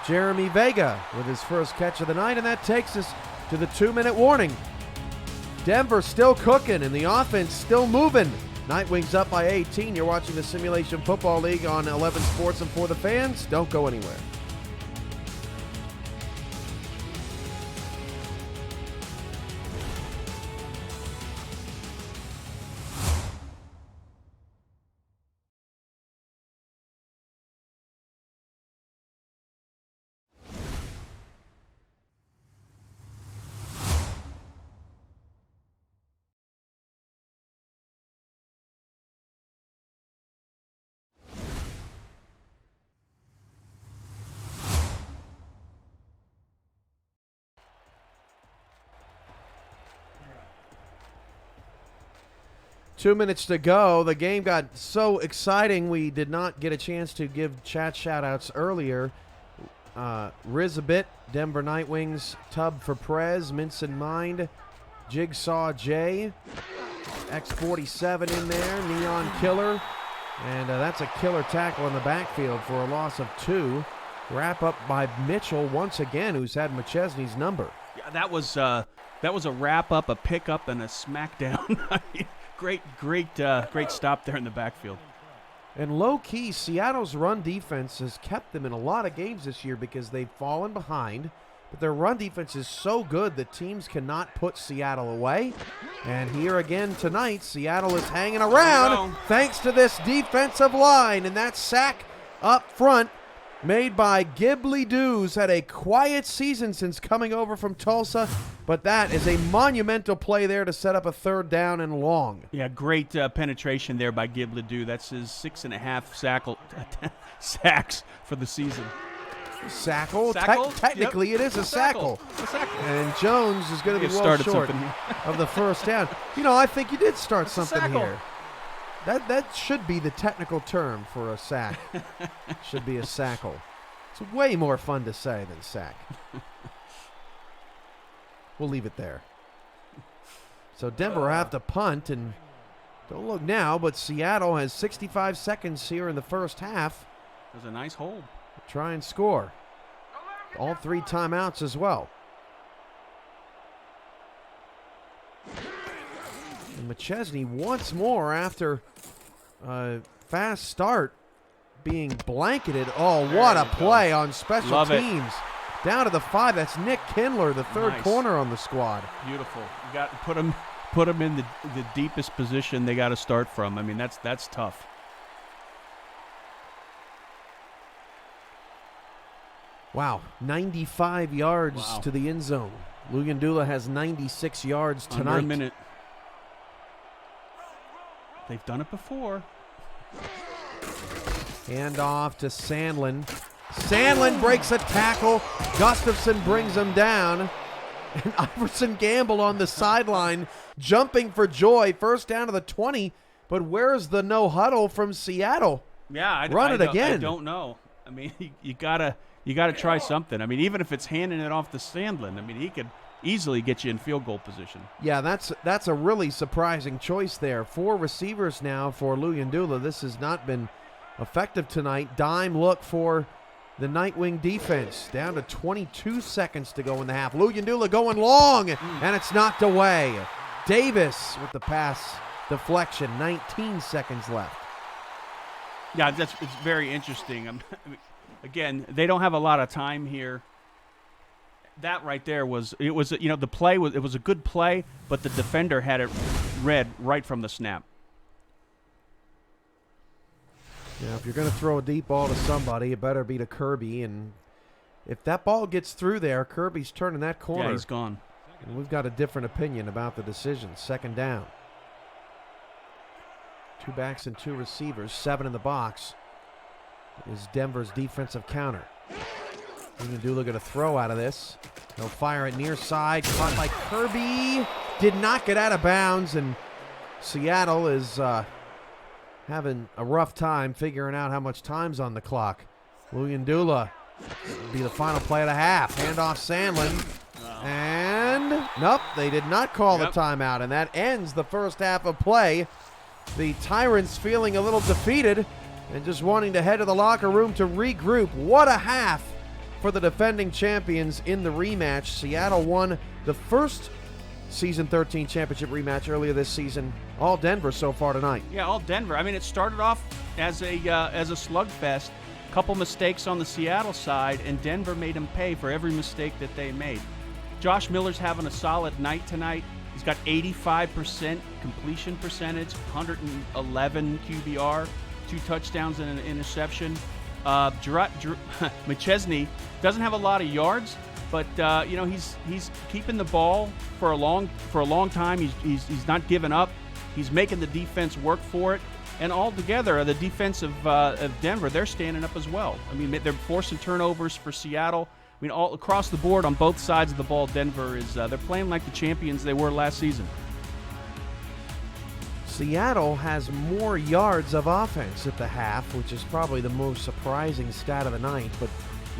Jeremy Vega with his first catch of the night, and that takes us to the 2-minute warning. Denver still cooking and the offense still moving. Nightwings up by 18. You're watching the Simulation Football League on 11 Sports and for the fans. Don't go anywhere. Two minutes to go. The game got so exciting we did not get a chance to give chat shout-outs earlier. Riz a bit, Denver Nightwings, Tub for Prez, Mince and Mind, Jigsaw J, S14 in there, Neon Killer, and that's a killer tackle in the backfield for a loss of 2. Wrap up by Mitchell once again, who's had McChesney's number.
Yeah, that was a wrap up, a pickup, and a smackdown. Great stop there in the backfield.
And low-key, Seattle's run defense has kept them in a lot of games this year because they've fallen behind. But their run defense is so good that teams cannot put Seattle away. And here again tonight, Seattle is hanging around thanks to this defensive line. And that sack up front made by Ghibli Doos. Had a quiet season since coming over from Tulsa, but that is a monumental play there to set up a 3rd down and long.
Yeah, great penetration there by Ghibli Doo. That's his 6.5 sacks for the season.
Sackle? Technically,
yep.
It is a sackle. And Jones is going to be well short of the first down. You know, I think you did start something here. That should be the technical term for a sack. Should be a sackle. It's way more fun to say than sack. We'll leave it there. So Denver will have to punt, and don't look now, but Seattle has 65 seconds here in the first half.
There's a nice hold.
Try and score. All 3 timeouts as well. And McChesney once more after a fast start being blanketed. Oh, what a play on special teams. Down to the 5. That's Nick Kindler, the 3rd corner on the squad.
Beautiful. You got to put him in the deepest position they got to start from. I mean, that's tough.
Wow, 95 yards to the end zone. Luyendula has 96 yards tonight.
Under a minute. They've done it before.
Hand off to Sandlin. Sandlin breaks a tackle. Gustafson brings him down. And Iverson Gamble on the sideline, jumping for joy. First down to the 20. But where's the no huddle from Seattle?
Yeah,
Run it again.
I don't know. I mean, you gotta try something. I mean, even if it's handing it off to Sandlin, I mean, he could easily get you in field goal position.
Yeah, that's a really surprising choice there. 4 receivers now for Luyendula. This has not been effective tonight. Dime look for the Nightwing defense. Down to 22 seconds to go in the half. Luyendula going long, and it's knocked away. Davis with the pass deflection. 19 seconds left.
Yeah, it's very interesting. I mean, again, they don't have a lot of time here. That right there the play was a good play, but the defender had it read right from the snap.
Yeah, if you're going to throw a deep ball to somebody, it better be to Kirby. And if that ball gets through there, Kirby's turning that corner.
Yeah, he's gone.
And we've got a different opinion about the decision. 2nd down. 2 backs and 2 receivers. 7 in the box is Denver's defensive counter. Luyendula going to throw out of this. He'll fire it near side. Caught by Kirby. Did not get out of bounds. And Seattle is having a rough time figuring out how much time's on the clock. Luyendula Be the final play of the half. Handoff Sandlin. And nope, they did not call the timeout, and that ends the first half of play. The Tyrants feeling a little defeated and just wanting to head to the locker room to regroup. What a half for the defending champions in the rematch. Seattle won the first Season 13 championship rematch earlier this season. All Denver so far tonight.
Yeah, all Denver. I mean, it started off as a slugfest. Couple mistakes on the Seattle side, and Denver made them pay for every mistake that they made. Josh Miller's having a solid night tonight. He's got 85% completion percentage, 111 QBR, 2 touchdowns and an interception. McChesney doesn't have a lot of yards, but he's keeping the ball for a long time. He's not giving up. He's making the defense work for it. And altogether, the defense of Denver, they're standing up as well. I mean, they're forcing turnovers for Seattle. I mean, all across the board on both sides of the ball, Denver is they're playing like the champions they were last season.
Seattle has more yards of offense at the half, which is probably the most surprising stat of the night. But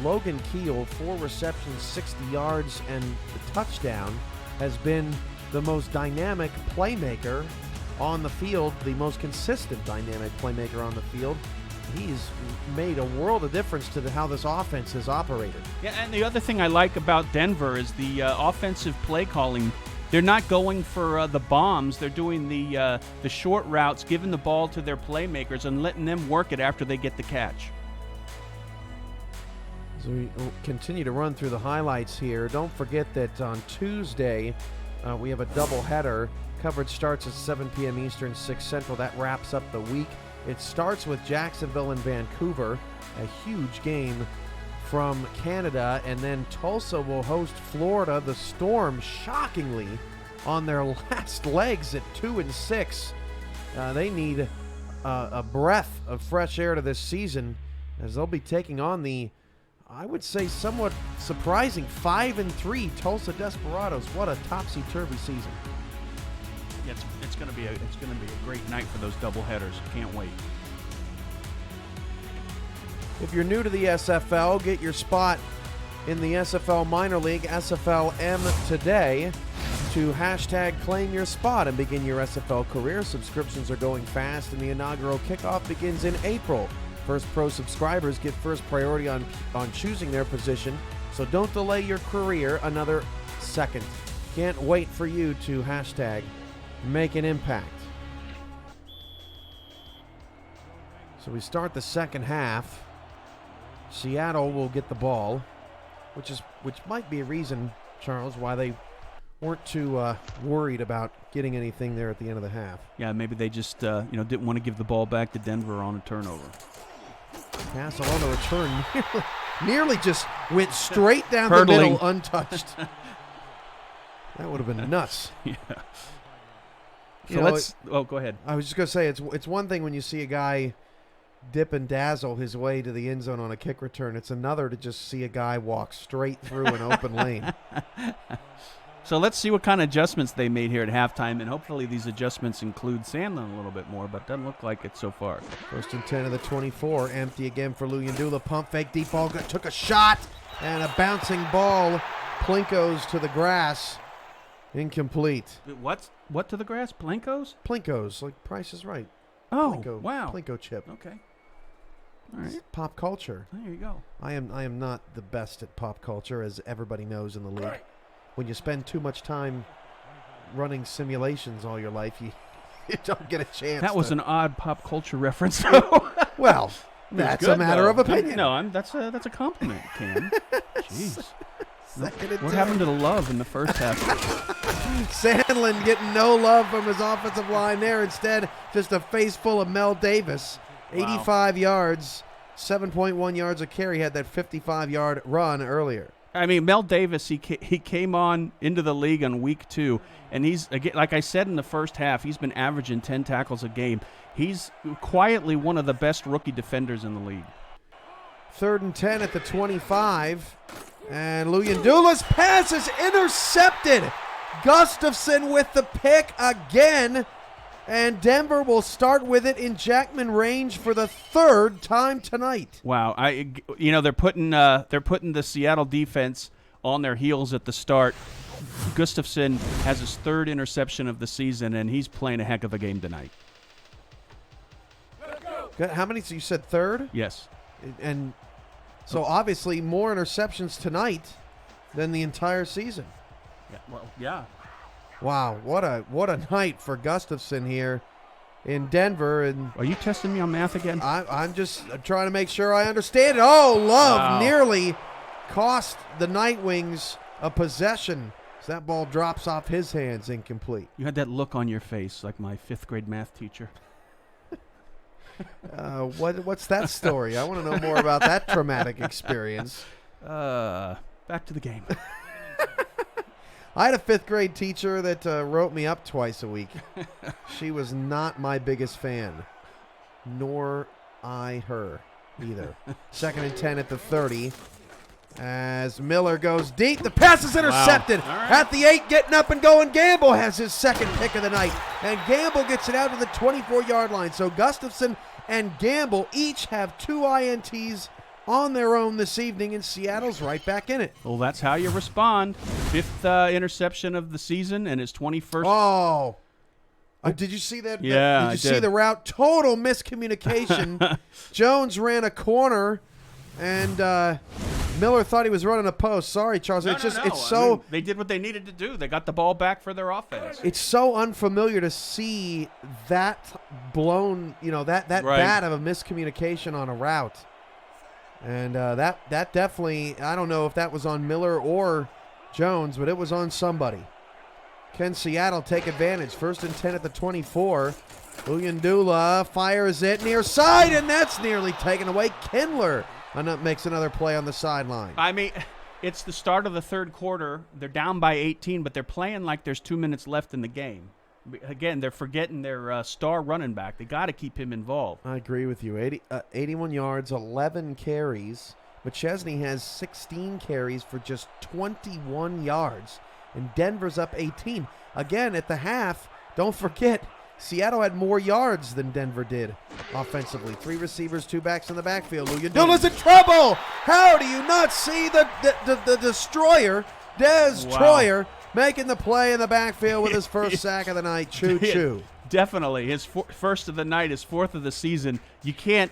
Logan Keel, 4 receptions, 60 yards, and the touchdown, has been the most dynamic playmaker on the field, the most consistent dynamic playmaker on the field. He's made a world of difference to how this offense has operated.
Yeah, and the other thing I like about Denver is the offensive play calling. They're not going for the bombs. They're doing the short routes, giving the ball to their playmakers and letting them work it after they get the catch.
So we continue to run through the highlights here. Don't forget that on Tuesday we have a doubleheader. Coverage starts at 7 p.m. Eastern, 6 Central. That wraps up the week. It starts with Jacksonville and Vancouver, a huge game from Canada, and then Tulsa will host Florida. The Storm, shockingly, on their last legs at 2-6. They need a breath of fresh air to this season, as they'll be taking on the, I would say, somewhat surprising 5-3 Tulsa Desperados. What a topsy-turvy season.
Yeah, it's going to be a great night for those doubleheaders. Can't wait.
If you're new to the SFL, get your spot in the SFL Minor League, SFLM today, to hashtag claim your spot and begin your SFL career. Subscriptions are going fast, and the inaugural kickoff begins in April. First Pro subscribers get first priority on choosing their position, so don't delay your career another second. Can't wait for you to hashtag make an impact. So we start the second half. Seattle will get the ball, which might be a reason, Charles, why they weren't too worried about getting anything there at the end of the half.
Yeah, maybe they just didn't want to give the ball back to Denver on a turnover.
Pass on the return nearly just went straight down the middle, untouched. That would have been nuts.
Yeah. So go ahead.
I was just going to say, it's one thing when you see a guy dip and dazzle his way to the end zone on a kick return. It's another to just see a guy walk straight through an open lane.
So let's see what kind of adjustments they made here at halftime, and hopefully these adjustments include Sandlin a little bit more, but doesn't look like it so far.
First and 10 of the 24. Empty again for Luyendula. Pump fake, deep ball, took a shot, and a bouncing ball plinkos to the grass. Incomplete.
What to the grass? Plinkos?
Plinkos, like Price is Right.
Oh,
Plinko,
wow.
Plinko chip.
Okay. All right.
It's pop culture.
There you go.
I am not the best at pop culture, as everybody knows in the league.
Right.
When you spend too much time running simulations all your life, you don't get a chance.
That was an odd pop culture reference.
Well, that's a matter of opinion.
No, that's a compliment, Cam. Jeez.
Second and
What
10.
happened to the love in the first half?
Sandlin getting no love from his offensive line there. Instead, just a face full of Mel Davis. 85 yards, 7.1 yards a carry. Had that 55-yard run earlier.
I mean, Mel Davis, he came on into the league on week 2, and he's, again, like I said in the first half, he's been averaging 10 tackles a game. He's quietly one of the best rookie defenders in the league.
3rd and 10 at the 25. And Luyendula's pass is intercepted. Gustafson with the pick again. And Denver will start with it in Jackman Range for the third time tonight.
Wow, they're putting the Seattle defense on their heels at the start. Gustafson has his third interception of the season, and he's playing a heck of a game tonight.
How many? So you said third?
Yes.
And so obviously more interceptions tonight than the entire season.
Yeah. Well, yeah.
Wow, what a night for Gustafson here in Denver. And
Are you testing me on math again?
I'm just trying to make sure I understand it. Oh, Love nearly cost the Night Wings a possession. So that ball drops off his hands, incomplete.
You had that look on your face like my 5th grade math teacher.
What's that story? I want to know more about that traumatic experience.
Back to the game.
I had a 5th grade teacher that wrote me up twice a week. She was not my biggest fan, nor I her either. 2nd and 10 at the 30. As Miller goes deep, the pass is intercepted.
Wow. Right.
At the 8, getting up and going, Gamble has his second pick of the night. And Gamble gets it out to the 24-yard line. So Gustafson and Gamble each have 2 INTs on their own this evening, and Seattle's right back in it.
Well, that's how you respond. 5th interception of the season and his 21st.
Oh. Did you see that?
Yeah,
Did you see the route? Total miscommunication. Jones ran a corner, and Miller thought he was running a post. Sorry, Charles. It's so
they did what they needed to do. They got the ball back for their offense.
It's so unfamiliar to see that blown, that
Right.
bad of a miscommunication on a route. And that definitely, I don't know if that was on Miller or Jones, but it was on somebody. Can Seattle take advantage? 1st and 10 at the 24. Uyundula fires it near side, and that's nearly taken away. Kindler makes another play on the sideline.
I mean, it's the start of the third quarter. They're down by 18, but they're playing like there's 2 minutes left in the game. Again, they're forgetting their star running back. They got to keep him involved.
I agree with you. 81 yards, 11 carries. McChesney has 16 carries for just 21 yards. And Denver's up 18. Again, at the half, don't forget, Seattle had more yards than Denver did offensively. 3 receivers, 2 backs in the backfield. Uyundula's in trouble. How do you not see the destroyer, Des Troyer, making the play in the backfield with his first sack of the night? Choo-choo.
Definitely. His first of the night, his 4th of the season. You can't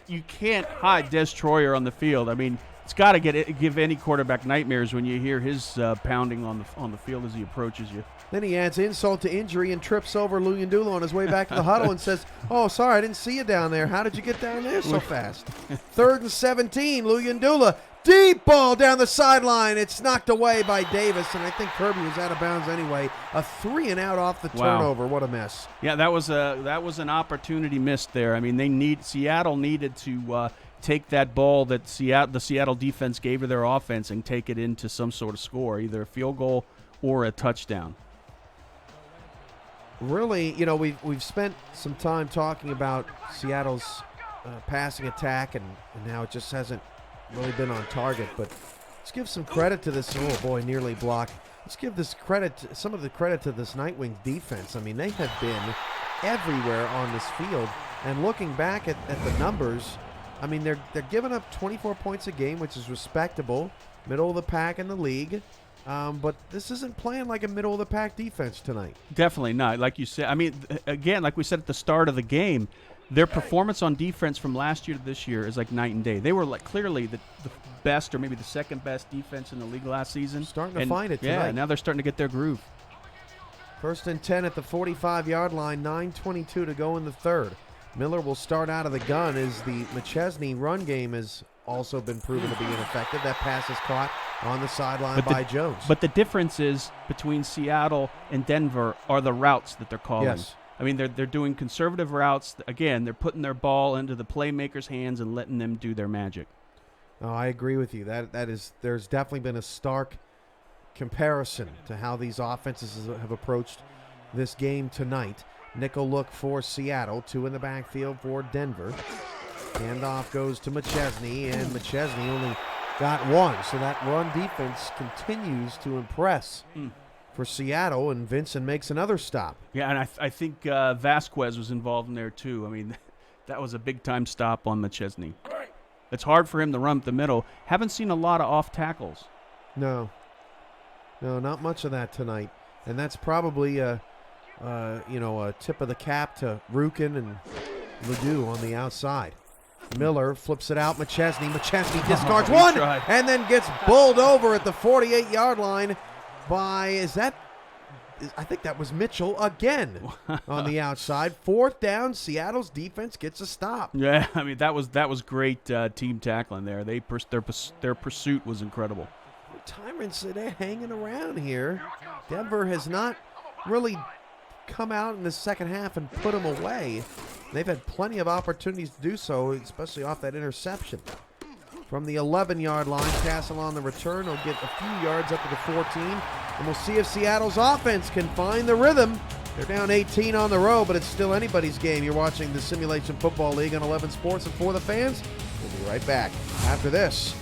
hide Des Troyer on the field. I mean, it's got to give any quarterback nightmares when you hear his pounding on the field as he approaches you.
Then he adds insult to injury and trips over Uyundula on his way back to the huddle and says, "Oh, sorry, I didn't see you down there. How did you get down there so fast?" 3rd and 17, Uyundula. Deep ball down the sideline. It's knocked away by Davis, and I think Kirby was out of bounds anyway. A 3-and-out off the turnover. What a mess.
Yeah, that was an opportunity missed there. I mean, Seattle needed to take that ball that the Seattle defense gave to their offense and take it into some sort of score, either a field goal or a touchdown.
Really, we've spent some time talking about Seattle's passing attack, and now it just hasn't really been on target. But let's give some credit to this. Oh boy, nearly blocked. Let's give some of the credit to this Nightwings defense. I mean, they have been everywhere on this field. And looking back at the numbers, I mean, they're giving up 24 points a game, which is respectable, middle of the pack in the league. But this isn't playing like a middle-of-the-pack defense tonight.
Definitely not. Like you said, I mean, again, like we said at the start of the game, their performance on defense from last year to this year is like night and day. They were like clearly the best or maybe the second best defense in the league last season.
Starting to find it tonight.
Yeah, now they're starting to get their groove.
1st and 10 at the 45-yard line, 9:22 to go in the third. Miller will start out of the gun as the McChesney run game has also been proven to be ineffective. That pass is caught on the sideline by Jones.
But the difference is between Seattle and Denver are the routes that they're calling.
Yes.
I mean, they're doing conservative routes. Again, they're putting their ball into the playmakers' hands and letting them do their magic.
Oh, I agree with you. There's definitely been a stark comparison to how these offenses have approached this game tonight. Nickel look for Seattle, 2 in the backfield for Denver. Handoff goes to McChesney, and McChesney only got 1. So that run defense continues to impress for Seattle, and Vincent makes another stop.
Yeah, and I think Vasquez was involved in there too. I mean, that was a big-time stop on McChesney. It's hard for him to run up the middle. Haven't seen a lot of off tackles.
No, not much of that tonight. And that's probably a tip of the cap to Rukin and Ledoux on the outside. Miller flips it out. McChesney discards one
tried.
and then gets bowled over at the 48-yard line by, I think that was Mitchell again on the outside. 4th down, Seattle's defense gets a stop.
Yeah, I mean, that was great team tackling there. Their pursuit was incredible.
Tyrants, they're hanging around here. Denver has not really come out in the second half and put them away. They've had plenty of opportunities to do so, especially off that interception. From the 11-yard line, Castle on the return will get a few yards up to the 14, and we'll see if Seattle's offense can find the rhythm. They're down 18 on the road, but it's still anybody's game. You're watching the Simulation Football League on 11 Sports and For the Fans. We'll be right back after this.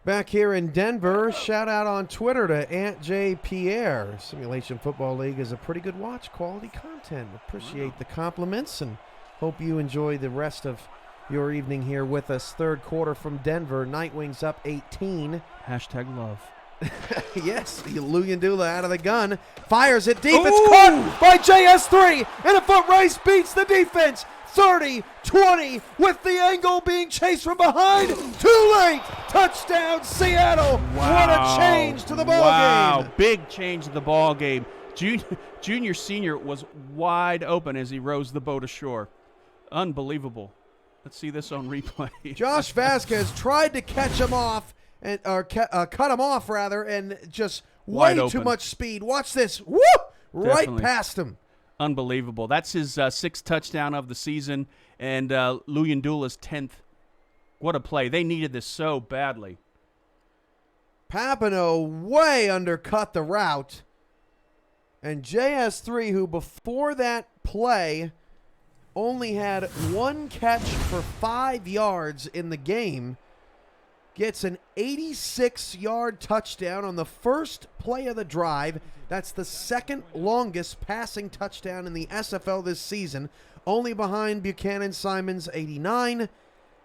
Back here in Denver, shout out on Twitter to Aunt J. Pierre. Simulation Football League is a pretty good watch, quality content. Appreciate the compliments and hope you enjoy the rest of your evening here with us. Third quarter from Denver, Nightwings up 18.
Hashtag love.
Yes, Luyendula out of the gun, fires it deep. Ooh! It's caught by JS3, and a foot race beats the defense. 30-20 with the angle being chased from behind. Too late. Touchdown, Seattle.
Wow.
What a change to the ball game.
Wow, big change to the ball game. Junior Senior was wide open as he rows the boat ashore. Unbelievable. Let's see this on replay.
Josh Vasquez tried to catch him off, cut him off rather, and just way too much speed. Watch this. Woo! Right past him.
Unbelievable. That's his 6th touchdown of the season, and Luyendula's 10th. What a play. They needed this so badly.
Papineau way undercut the route, and JS3, who before that play only had 1 catch for 5 yards in the game, gets an 86-yard touchdown on the first play of the drive. That's the 2nd longest passing touchdown in the SFL this season, only behind Buchanan Simon's 89,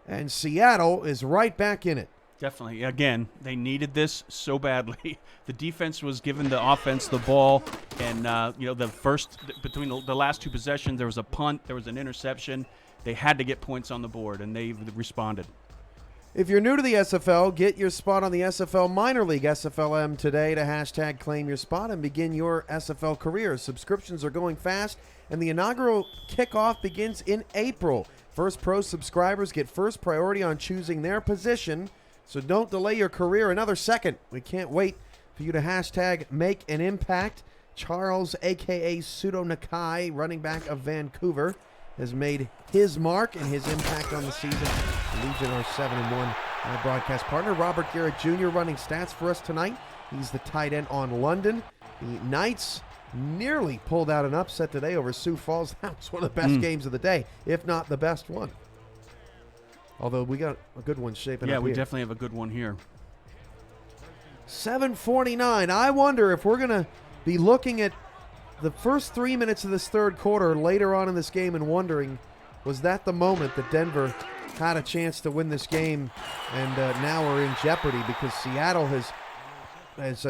and Seattle is right back in it.
Definitely. Again, they needed this so badly. The defense was giving the offense the ball, and between the last 2 possessions, there was a punt, there was an interception. They had to get points on the board, and they responded.
If you're new to the SFL, get your spot on the SFL Minor League SFLM today to #claim your spot and begin your SFL career. Subscriptions are going fast, and the inaugural kickoff begins in April. First Pro subscribers get first priority on choosing their position, so don't delay your career another second. We can't wait for you to #make an impact. Charles, a.k.a. Pseudo Nakai, running back of Vancouver, has made his mark and his impact on the season. The Legion are 7-1. My broadcast partner, Robert Garrett Jr., running stats for us tonight. He's the tight end on London. The Knights nearly pulled out an upset today over Sioux Falls. That was one of the best games of the day, if not the best one. Although we got a good one shaping up here.
Yeah, we definitely have a good one here.
7:49. I wonder if we're going to be looking at the first 3 minutes of this third quarter later on in this game and wondering, was that the moment that Denver had a chance to win this game, and now we're in jeopardy because Seattle has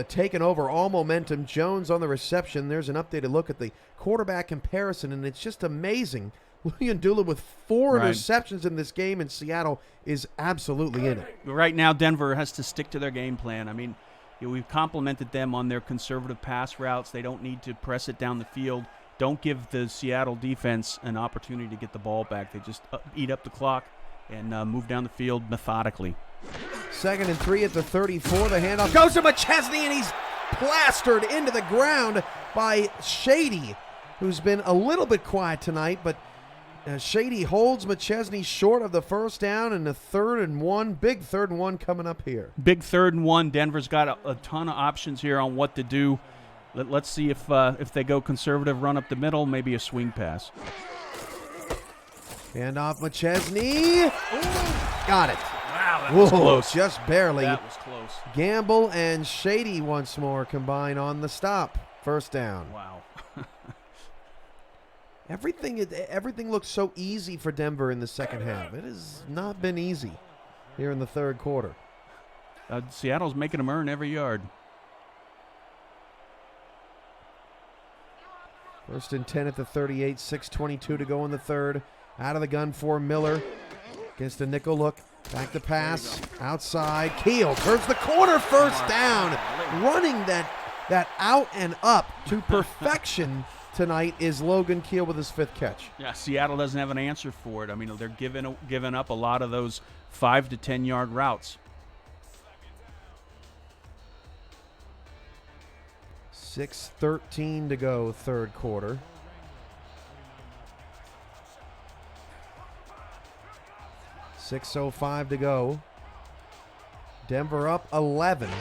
taken over all momentum. Jones on the reception. There's an updated look at the quarterback comparison, and it's just amazing. Luyendula with 4 interceptions in this game, and Seattle is absolutely in it.
Right now, Denver has to stick to their game plan. I mean, we've complimented them on their conservative pass routes. They don't need to press it down the field. Don't give the Seattle defense an opportunity to get the ball back. They just eat up the clock and move down the field methodically.
2nd and 3 at the 34. The handoff goes to McChesney, and he's plastered into the ground by Shady, who's been a little bit quiet tonight, but Shady holds McChesney short of the first down, and a 3rd and 1. Big 3rd and 1 coming up here.
Big 3rd and 1. Denver's got a ton of options here on what to do. Let's see if they go conservative, run up the middle, maybe a swing pass.
Hand off McChesney. Got it.
Wow, that was close.
Just barely.
That was close.
Gamble and Shady once more combine on the stop. First down.
Wow.
Everything looks so easy for Denver in the second half. It has not been easy here in the third quarter.
Seattle's making them earn every yard.
1st and 10 at the 38, 6:22 to go in the third. Out of the gun for Miller. Against a nickel look. Back to pass. Outside. Keel turns the corner. First down. Running that out and up to perfection tonight is Logan Keel with his 5th catch.
Yeah, Seattle doesn't have an answer for it. I mean, they're giving up a lot of those 5 to 10 yard routes.
6:13 to go, third quarter. .605 to go. Denver up 11.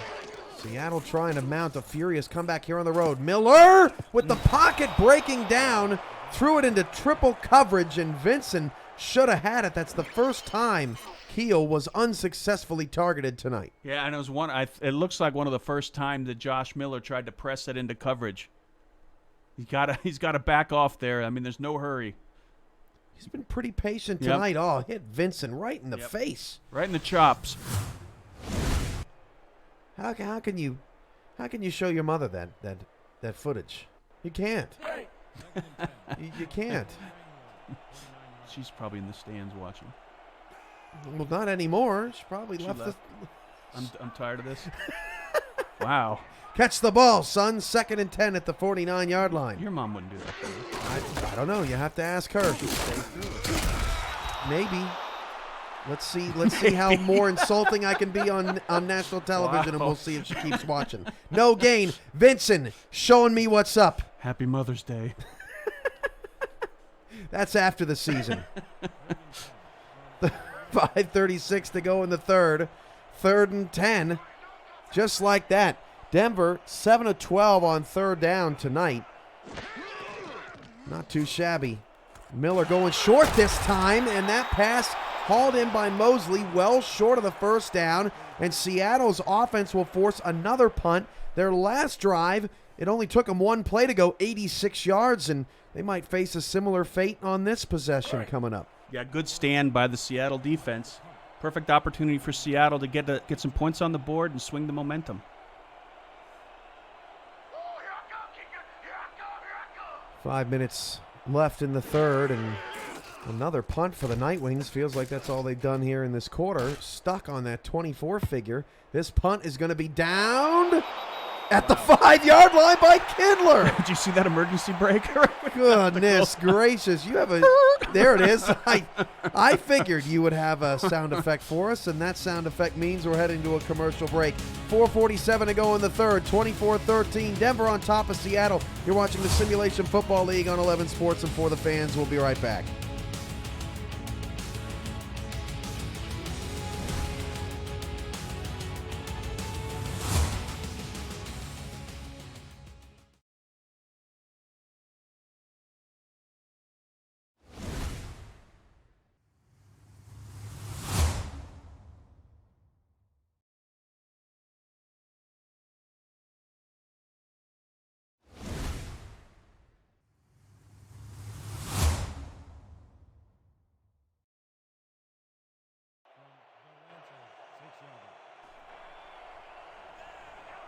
Seattle trying to mount a furious comeback here on the road. Miller with the pocket breaking down. Threw it into triple coverage, and Vincent should have had it. That's the first time Keel was unsuccessfully targeted tonight.
Yeah, and it was it looks like one of the first time that Josh Miller tried to press it into coverage. He's got to back off there. I mean, there's no hurry.
He's been pretty patient tonight. Yep. Oh, hit Vincent right in the face.
Right in the chops.
How can you show your mother that footage? You can't. you can't.
She's probably in the stands watching.
Well, not anymore. She probably left.
I'm tired of this. Wow.
Catch the ball, son. 2nd and 10 at the 49-yard line.
Your mom wouldn't do that for you.
I don't know. You have to ask her. Maybe. Let's see how more insulting I can be on national television, and we'll see if she keeps watching. No gain. Vincent showing me what's up.
Happy Mother's Day.
That's after the season. 5:36 to go in the third. 3rd and 10. Just like that. Denver 7 of 12 on 3rd down tonight. Not too shabby. Miller going short this time, and that pass hauled in by Mosley, well short of the first down, and Seattle's offense will force another punt. Their last drive, it only took them one play to go 86 yards, and they might face a similar fate on this possession coming up.
Yeah, good stand by the Seattle defense. Perfect opportunity for Seattle to get some points on the board and swing the momentum.
5 minutes left in the third, and another punt for the Nightwings. Feels like that's all they've done here in this quarter. Stuck on that 24 figure. This punt is going to be downed at the 5-yard line by Kindler.
Did you see that emergency break?
Goodness gracious. You have there it is. I figured you would have a sound effect for us, and that sound effect means we're heading to a commercial break. 4:47 to go in the third, 24-13. Denver on top of Seattle. You're watching the Simulation Football League on 11 Sports and For the Fans. We'll be right back.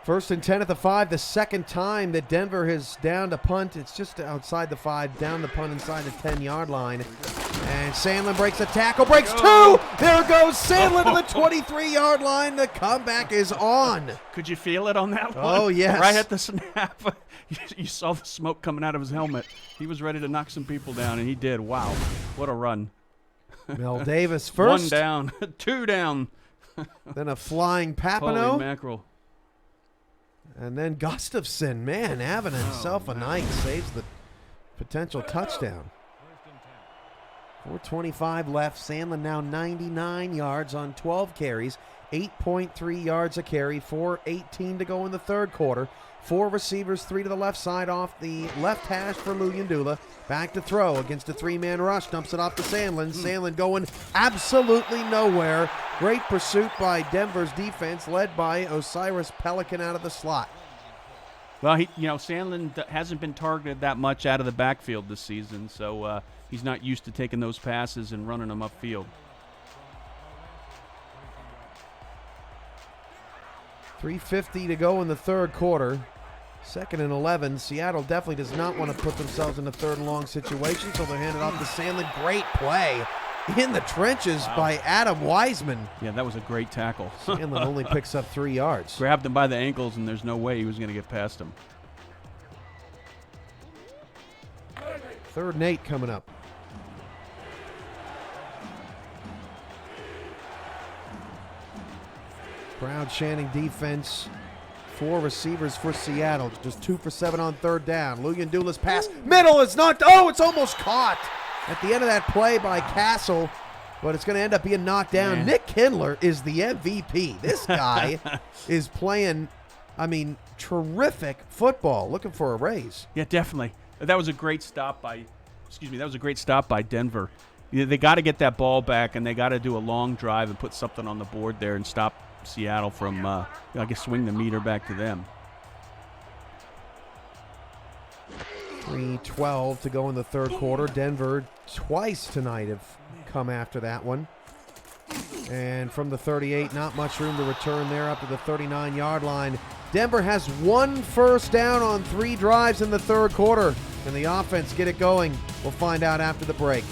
First and 10 at the 5, the second time that Denver has downed a punt. It's just outside the 5, down the punt inside the 10-yard line. And Sandlin breaks a tackle, breaks 2. There goes Sandlin to the 23-yard line. The comeback is on.
Could you feel it on that one?
Oh, yes.
Right at the snap. You saw the smoke coming out of his helmet. He was ready to knock some people down, and he did. Wow. What a run.
Mel Davis first.
1 down, 2 down.
Then a flying
Holy
Papineau.
mackerel.
And then Gustafson, man, having himself a night. Saves the potential touchdown. 4:25 left. Sandlin now 99 yards on 12 carries. 8.3 yards a carry. 4:18 to go in the third quarter. 4 receivers, 3 to the left side off the left hash for Luyendula. Back to throw against a 3-man rush. Dumps it off to Sandlin. Sandlin going absolutely nowhere. Great pursuit by Denver's defense, led by Osiris Pelican out of the slot.
Well, Sandlin hasn't been targeted that much out of the backfield this season, so he's not used to taking those passes and running them upfield.
3:50 to go in the third quarter. 2nd and 11. Seattle definitely does not want to put themselves in a 3rd and long situation, so they'll hand it off to Sandlin. Great play in the trenches by Adam Wiseman.
Yeah, that was a great tackle.
Sandlin only picks up 3 yards.
Grabbed him by the ankles, and there's no way he was going to get past him.
3rd and 8 coming up. Crowd chanting defense. 4 receivers for Seattle. Just 2 for 7 on 3rd down. Luyendula's pass. Middle is not. Oh, it's almost caught at the end of that play by Castle, but it's going to end up being knocked down.
Man.
Nick Kindler is the MVP. This guy is playing, terrific football. Looking for a raise.
Yeah, definitely. That was a great stop by. That was a great stop by Denver. They got to get that ball back, and they got to do a long drive and put something on the board there and stop Seattle from, swing the meter back to them.
3:12 to go in the third quarter. Denver twice tonight have come after that one. And from the 38, not much room to return there up to the 39-yard line. Denver has 1 first down on 3 drives in the third quarter. Can the offense get it going? We'll find out after the break.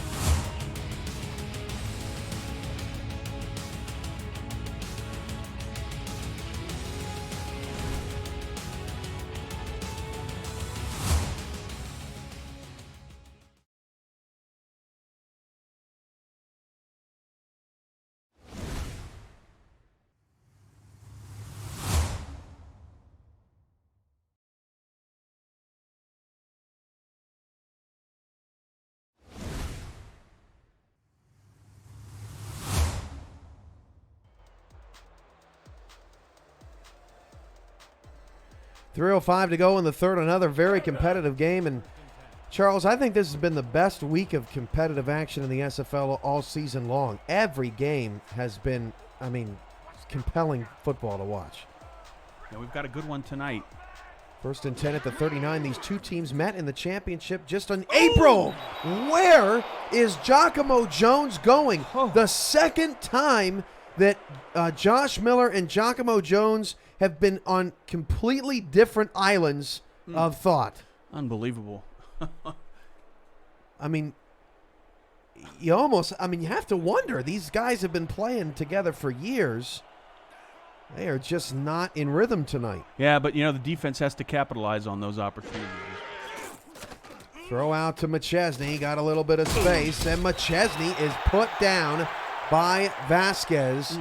.305 to go in the third. Another very competitive game. And, Charles, I think this has been the best week of competitive action in the SFL all season long. Every game has been, compelling football to watch.
Yeah, we've got a good one tonight.
1st and 10 at the 39. These 2 teams met in the championship just in April. Where is Giacomo Jones going? The second time that Josh Miller and Giacomo Jones have been on completely different islands of thought.
Unbelievable.
You have to wonder. These guys have been playing together for years. They are just not in rhythm tonight.
Yeah, but, the defense has to capitalize on those opportunities.
Throw out to McChesney. Got a little bit of space, and McChesney is put down by Vasquez.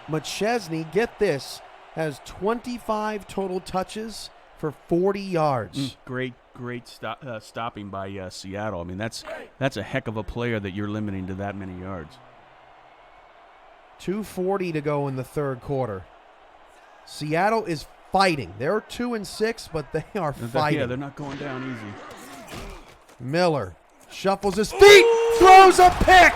McChesney, get this, has 25 total touches for 40 yards.
Great stopping by Seattle. That's a heck of a player that you're limiting to that many yards.
2:40 to go in the third quarter. Seattle is fighting. They're 2-6, but they are fighting.
Yeah, they're not going down easy.
Miller shuffles his feet, throws a pick.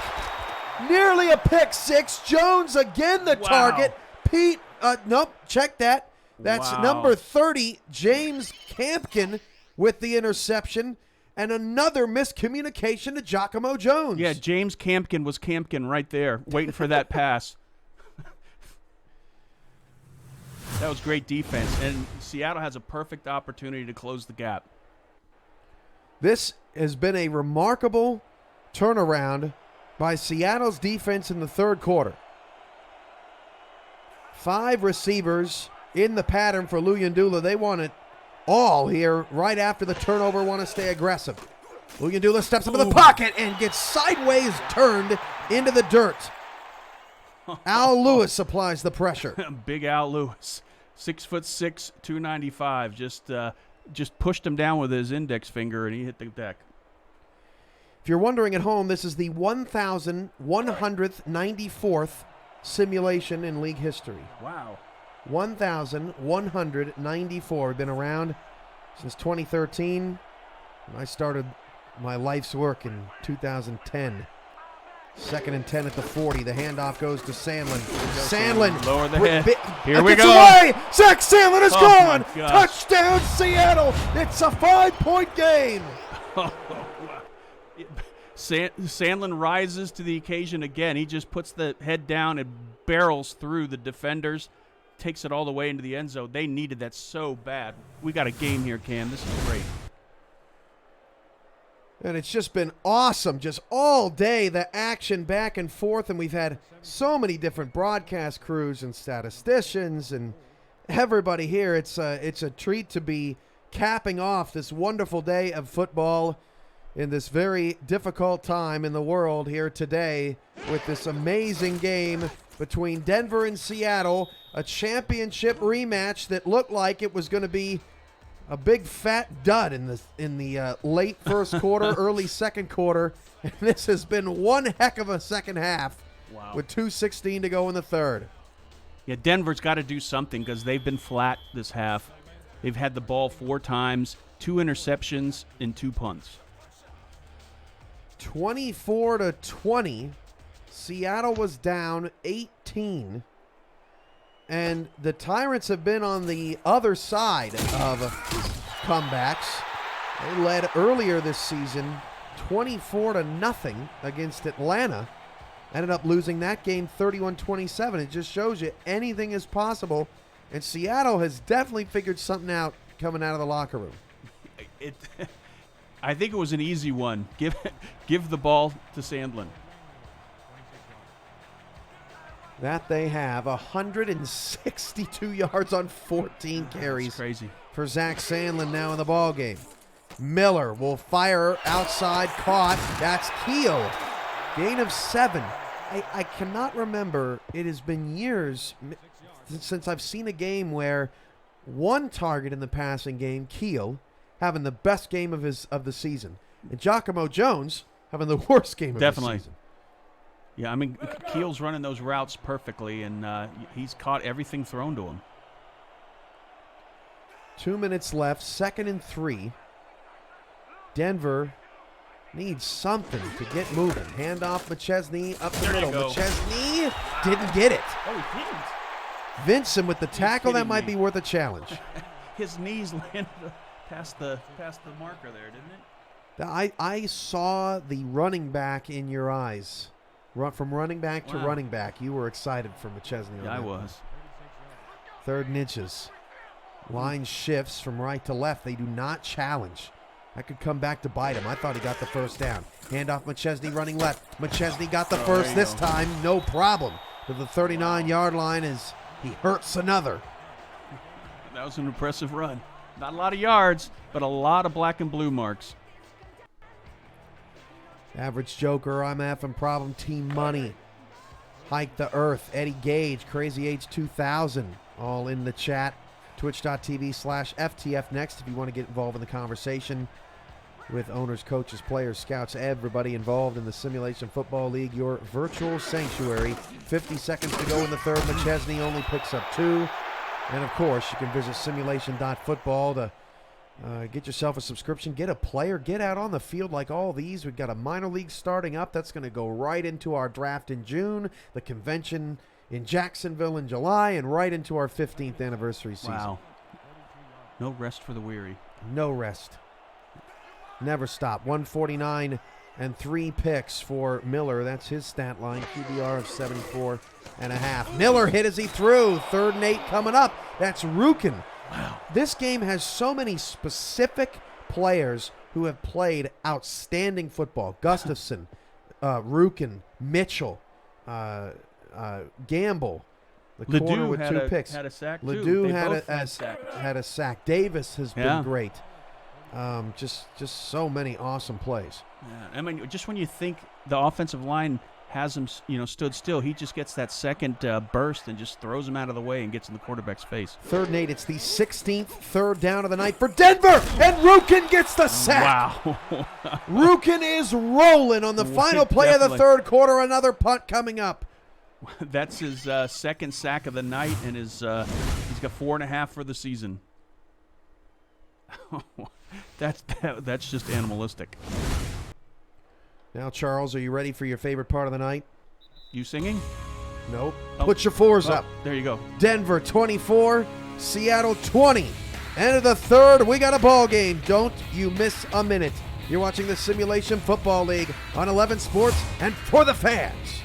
Nearly a pick six. Jones again the target. Pete, nope, check that. That's number 30, James Campkin with the interception. And another miscommunication to Giacomo Jones.
Yeah, James Campkin was Campkin right there, waiting for that pass. That was great defense, and Seattle has a perfect opportunity to close the gap.
This has been a remarkable turnaround by Seattle's defense in the third quarter. 5 receivers in the pattern for Luyendula. They want it all here right after the turnover, want to stay aggressive. Luyendula steps up in the pocket and gets sideways turned into the dirt. Al Lewis applies the pressure.
Big Al Lewis, 6'6", 295. Just pushed him down with his index finger, and he hit the deck.
If you're wondering at home, this is the 1,194th simulation in league history.
Wow.
1,194. We've been around since 2013. When I started my life's work in 2010. 2nd and 10 at the 40. The handoff goes to Sandlin. Sandlin.
Lower the head. Here we
gets
go.
Away. Zach Sandlin is gone.
My gosh.
Touchdown, Seattle. It's a 5-point game.
Sandlin rises to the occasion again. He just puts the head down and barrels through the defenders, takes it all the way into the end zone. They needed that so bad. We got a game here, Cam. This is great.
And it's just been awesome, just all day, the action back and forth, and we've had so many different broadcast crews and statisticians and everybody here. It's a treat to be capping off this wonderful day of football in this very difficult time in the world here today with this amazing game between Denver and Seattle, a championship rematch that looked like it was going to be a big fat dud in the late first quarter, early second quarter, and this has been one heck of a second half.
Wow.
With 2:16 to go in the third.
Yeah, Denver's got to do something because they've been flat this half. They've had the ball 4 times, 2 interceptions, and 2 punts.
24-20. Seattle was down 18. And the Tyrants have been on the other side of comebacks. They led earlier this season 24-0 against Atlanta. Ended up losing that game 31-27. It just shows you anything is possible. And Seattle has definitely figured something out coming out of the locker room.
I think it was an easy one. Give the ball to Sandlin.
That they have 162 yards on 14 carries.
That's crazy.
For Zach Sandlin now in the ball game. Miller will fire outside, caught. That's Keel. Gain of 7. I cannot remember. It has been years since I've seen a game where one target in the passing game, Keel, having the best game of the season, and Giacomo Jones having the worst game of the season.
Yeah, I mean, Keel's running those routes perfectly, and he's caught everything thrown to him.
2 minutes left, 2nd and 3. Denver needs something to get moving. Handoff McChesney up the middle. McChesney didn't get it.
Oh, he didn't.
Vincent with the tackle, that might be worth a challenge.
His knees landed past the marker there, didn't it?
I saw the running back in your eyes. From running back to running back, you were excited for McChesney.
Yeah, I was.
3rd and inches. Line shifts from right to left. They do not challenge. That could come back to bite him. I thought he got the first down. Handoff McChesney running left. McChesney got the first this time. No problem. To the 39-yard line as he hurts another.
That was an impressive run. Not a lot of yards, but a lot of black and blue marks.
Average Joker, I'm effing problem, Team Money. Hike the Earth, Eddie Gage, Crazy H 2000, all in the chat. Twitch.tv/FTF next if you want to get involved in the conversation with owners, coaches, players, scouts, everybody involved in the Simulation Football League, your virtual sanctuary. 50 seconds to go in the third. McChesney only picks up 2. And, of course, you can visit simulation.football to get yourself a subscription, get a player, get out on the field like all these. We've got a minor league starting up. That's going to go right into our draft in June, the convention in Jacksonville in July, and right into our 15th anniversary season.
Wow. No rest for the weary.
No rest. Never stop. 149 and 3 picks for Miller. That's his stat line. QBR of 74.5. Miller hit as he threw. 3rd and 8 coming up. That's Rukin.
Wow.
This game has so many specific players who have played outstanding football. Gustafson, Rukin, Mitchell, Gamble, the corner with 2 picks.
Had a sack too.
Ledoux had a sack. Davis has been great. Just so many awesome plays.
Yeah. I mean, just when you think the offensive line has him, stood still. He just gets that second burst and just throws him out of the way and gets in the quarterback's face.
3rd and 8. It's the 16th third down of the night for Denver, and Rukin gets the sack.
Wow.
Rukin is rolling on the final play of the third quarter. Another punt coming up.
That's his second sack of the night, and he's got 4.5 for the season. That's just animalistic.
Now, Charles, are you ready for your favorite part of the night?
You singing?
Nope.
Oh.
Put your fours up.
There you go.
Denver 24, Seattle 20. End of the third, we got a ball game. Don't you miss a minute. You're watching the Simulation Football League on 11 Sports and for the fans.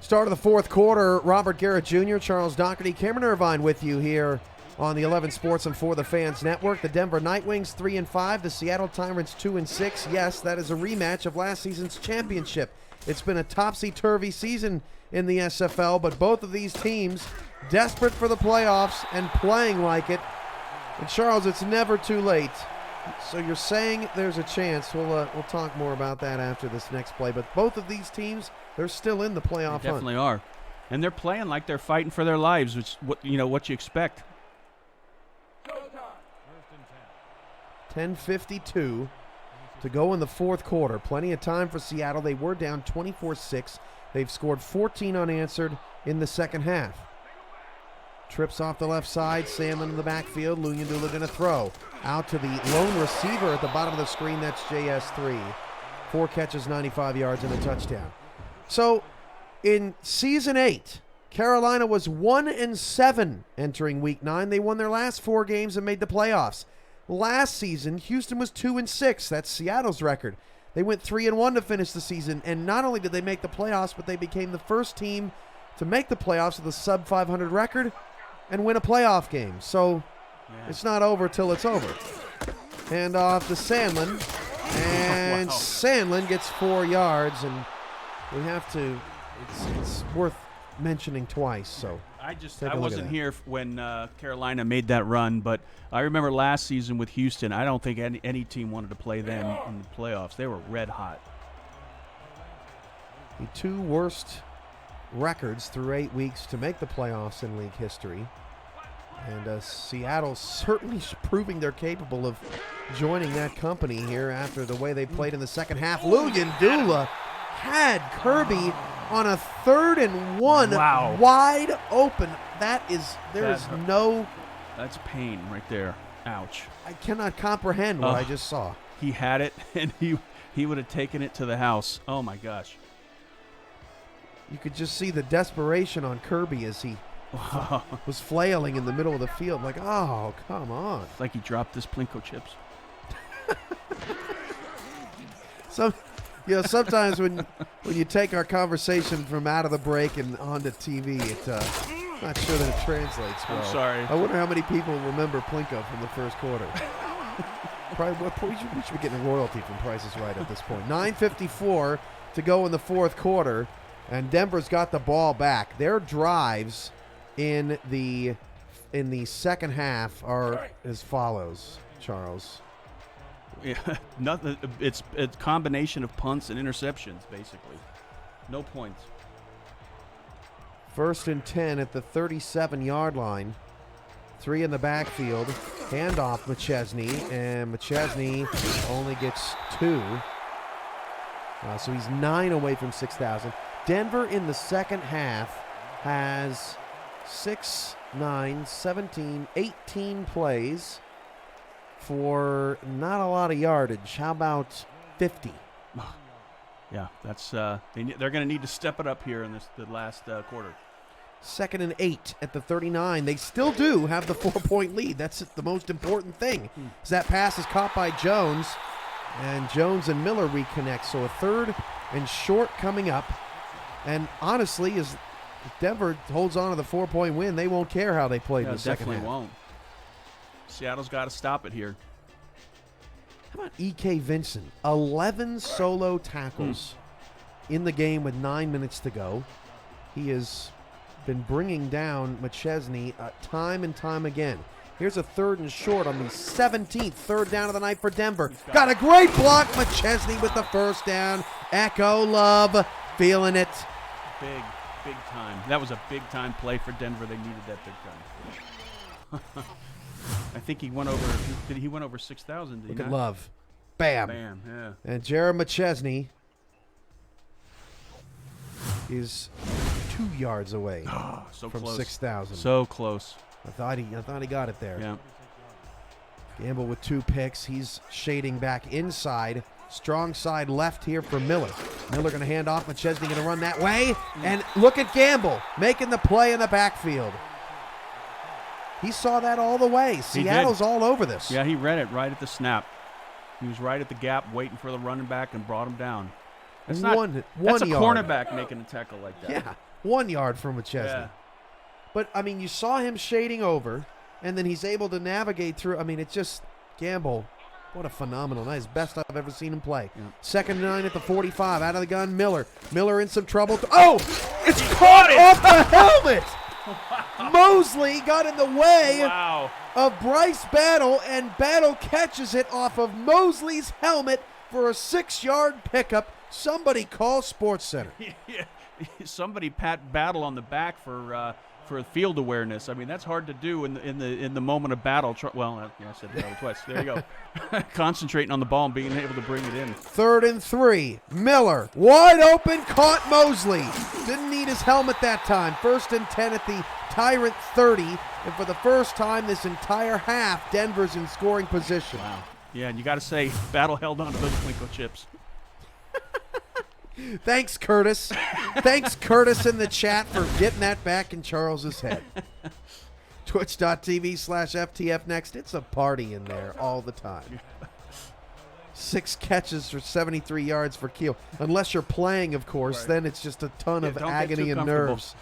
Start of the fourth quarter, Robert Garrett Jr., Charles Doherty, Cameron Irvine with you here on the 11 Sports and For the Fans Network. The Denver Nightwings 3-5, the Seattle Tyrants 2-6. Yes, that is a rematch of last season's championship. It's been a topsy-turvy season in the SFL, but both of these teams desperate for the playoffs and playing like it. And Charles, it's never too late. So you're saying there's a chance. We'll talk more about that after this next play. But both of these teams, they're still in the playoff hunt.
They definitely are. And they're playing like they're fighting for their lives, which what you expect.
10:52 to go in the fourth quarter. Plenty of time for Seattle. They were down 24-6. They've scored 14 unanswered in the second half. Trips off the left side. Sandlin in the backfield. Luyendula going to throw. Out to the lone receiver at the bottom of the screen. That's JS3. 4 catches, 95 yards, and a touchdown. So, in Season 8, Carolina was 1-7 entering Week 9. They won their last 4 games and made the playoffs. Last season, Houston was 2-6. That's Seattle's record. They went 3-1 to finish the season, and not only did they make the playoffs, but they became the first team to make the playoffs with a sub-500 record and win a playoff game. So It's not over till it's over. Hand off to Sandlin, and wow. Sandlin gets 4 yards, and we have to. It's worth mentioning twice. So I
wasn't here when Carolina made that run, but I remember last season with Houston. I don't think any team wanted to play them in the playoffs. They were red hot.
The 2 worst records through 8 weeks to make the playoffs in league history. And Seattle certainly proving they're capable of joining that company here after the way they played in the second half. Luyendula had Kirby on a 3rd and 1,
Wow.
wide open. That's
pain right there. Ouch.
I cannot comprehend what I just saw.
He had it, and he would have taken it to the house. Oh, my gosh.
You could just see the desperation on Kirby as he was flailing in the middle of the field. Like, oh, come on.
It's like he dropped his Plinko chips.
Sometimes when you take our conversation from out of the break and onto TV, not sure that it translates well.
I'm sorry.
I wonder how many people remember Plinko from the first quarter. Probably we should be getting a royalty from Price is Right at this point. 9:54 to go in the fourth quarter, and Denver's got the ball back. Their drives in the second half are as follows, Charles.
Yeah, nothing. It's a combination of punts and interceptions, basically. No points.
1st and 10 at the 37-yard line. 3 in the backfield. Handoff McChesney, and McChesney only gets 2. So he's 9 away from 6,000. Denver in the second half has 6, 9, 17, 18 plays for not a lot of yardage. How about 50?
Yeah, that's they're going to need to step it up here in the last quarter.
2nd and 8 at the 39. They still do have the 4-point lead. That's the most important thing. As that pass is caught by Jones, and Jones and Miller reconnect. So a 3rd and short coming up. And honestly, as Denver holds on to the 4-point win, they won't care how they played in the second half.
Definitely won't. Seattle's got to stop it here.
How about E.K. Vincent? 11 solo tackles in the game with 9 minutes to go. He has been bringing down McChesney time and time again. Here's a 3rd and short on the 17th, 3rd down of the night for Denver. Got a great block. McChesney with the first down. Echo Love feeling it.
Big time. That was a big-time play for Denver. They needed that big time. I think he went over 6,000, did he
Look
not?
at Love. Bam.
Bam, yeah.
And Jared McChesney is 2 yards away
So
from
close.
6,000.
So close.
I thought he got it there.
Yeah.
Gamble with 2 picks. He's shading back inside. Strong side left here for Miller. Miller going to hand off. McChesney going to run that way. And look at Gamble making the play in the backfield. He saw that all the way. Seattle's all over this.
Yeah, he read it right at the snap. He was right at the gap waiting for the running back and brought him down. That's
One
that's a
yard.
cornerback making a tackle like that.
Yeah, 1 yard from McChesney.
Yeah.
But, I mean, you saw him shading over, and then he's able to navigate through. I mean, it's just Gamble. What a phenomenal night. His best I've ever seen him play.
Yeah.
2nd and 9 at the 45. Out of the gun, Miller. Miller in some trouble. It's caught off the helmet. Mosley got in the way of Bryce Battle, and Battle catches it off of Mosley's helmet for a 6-yard pickup. Somebody call SportsCenter.
Yeah. Somebody pat Battle on the back for field awareness. I mean, that's hard to do in the moment of battle. I said battle twice. There you go. Concentrating on the ball and being able to bring it in.
3rd and 3. Miller wide open, caught Mosley. Didn't need his helmet that time. 1st and 10 at the Tyrant 30. And for the first time this entire half, Denver's in scoring position.
Wow. Yeah, and you got to say, Battle held on to those Plinko chips.
Thanks, Curtis. Thanks, Curtis, in the chat for getting that back in Charles's head. Twitch.tv/FTF next. It's a party in there all the time. 6 catches for 73 yards for Keel. Unless you're playing, of course,
Right.
Then it's just a ton of
don't get
agony
too
and
comfortable.
nerves.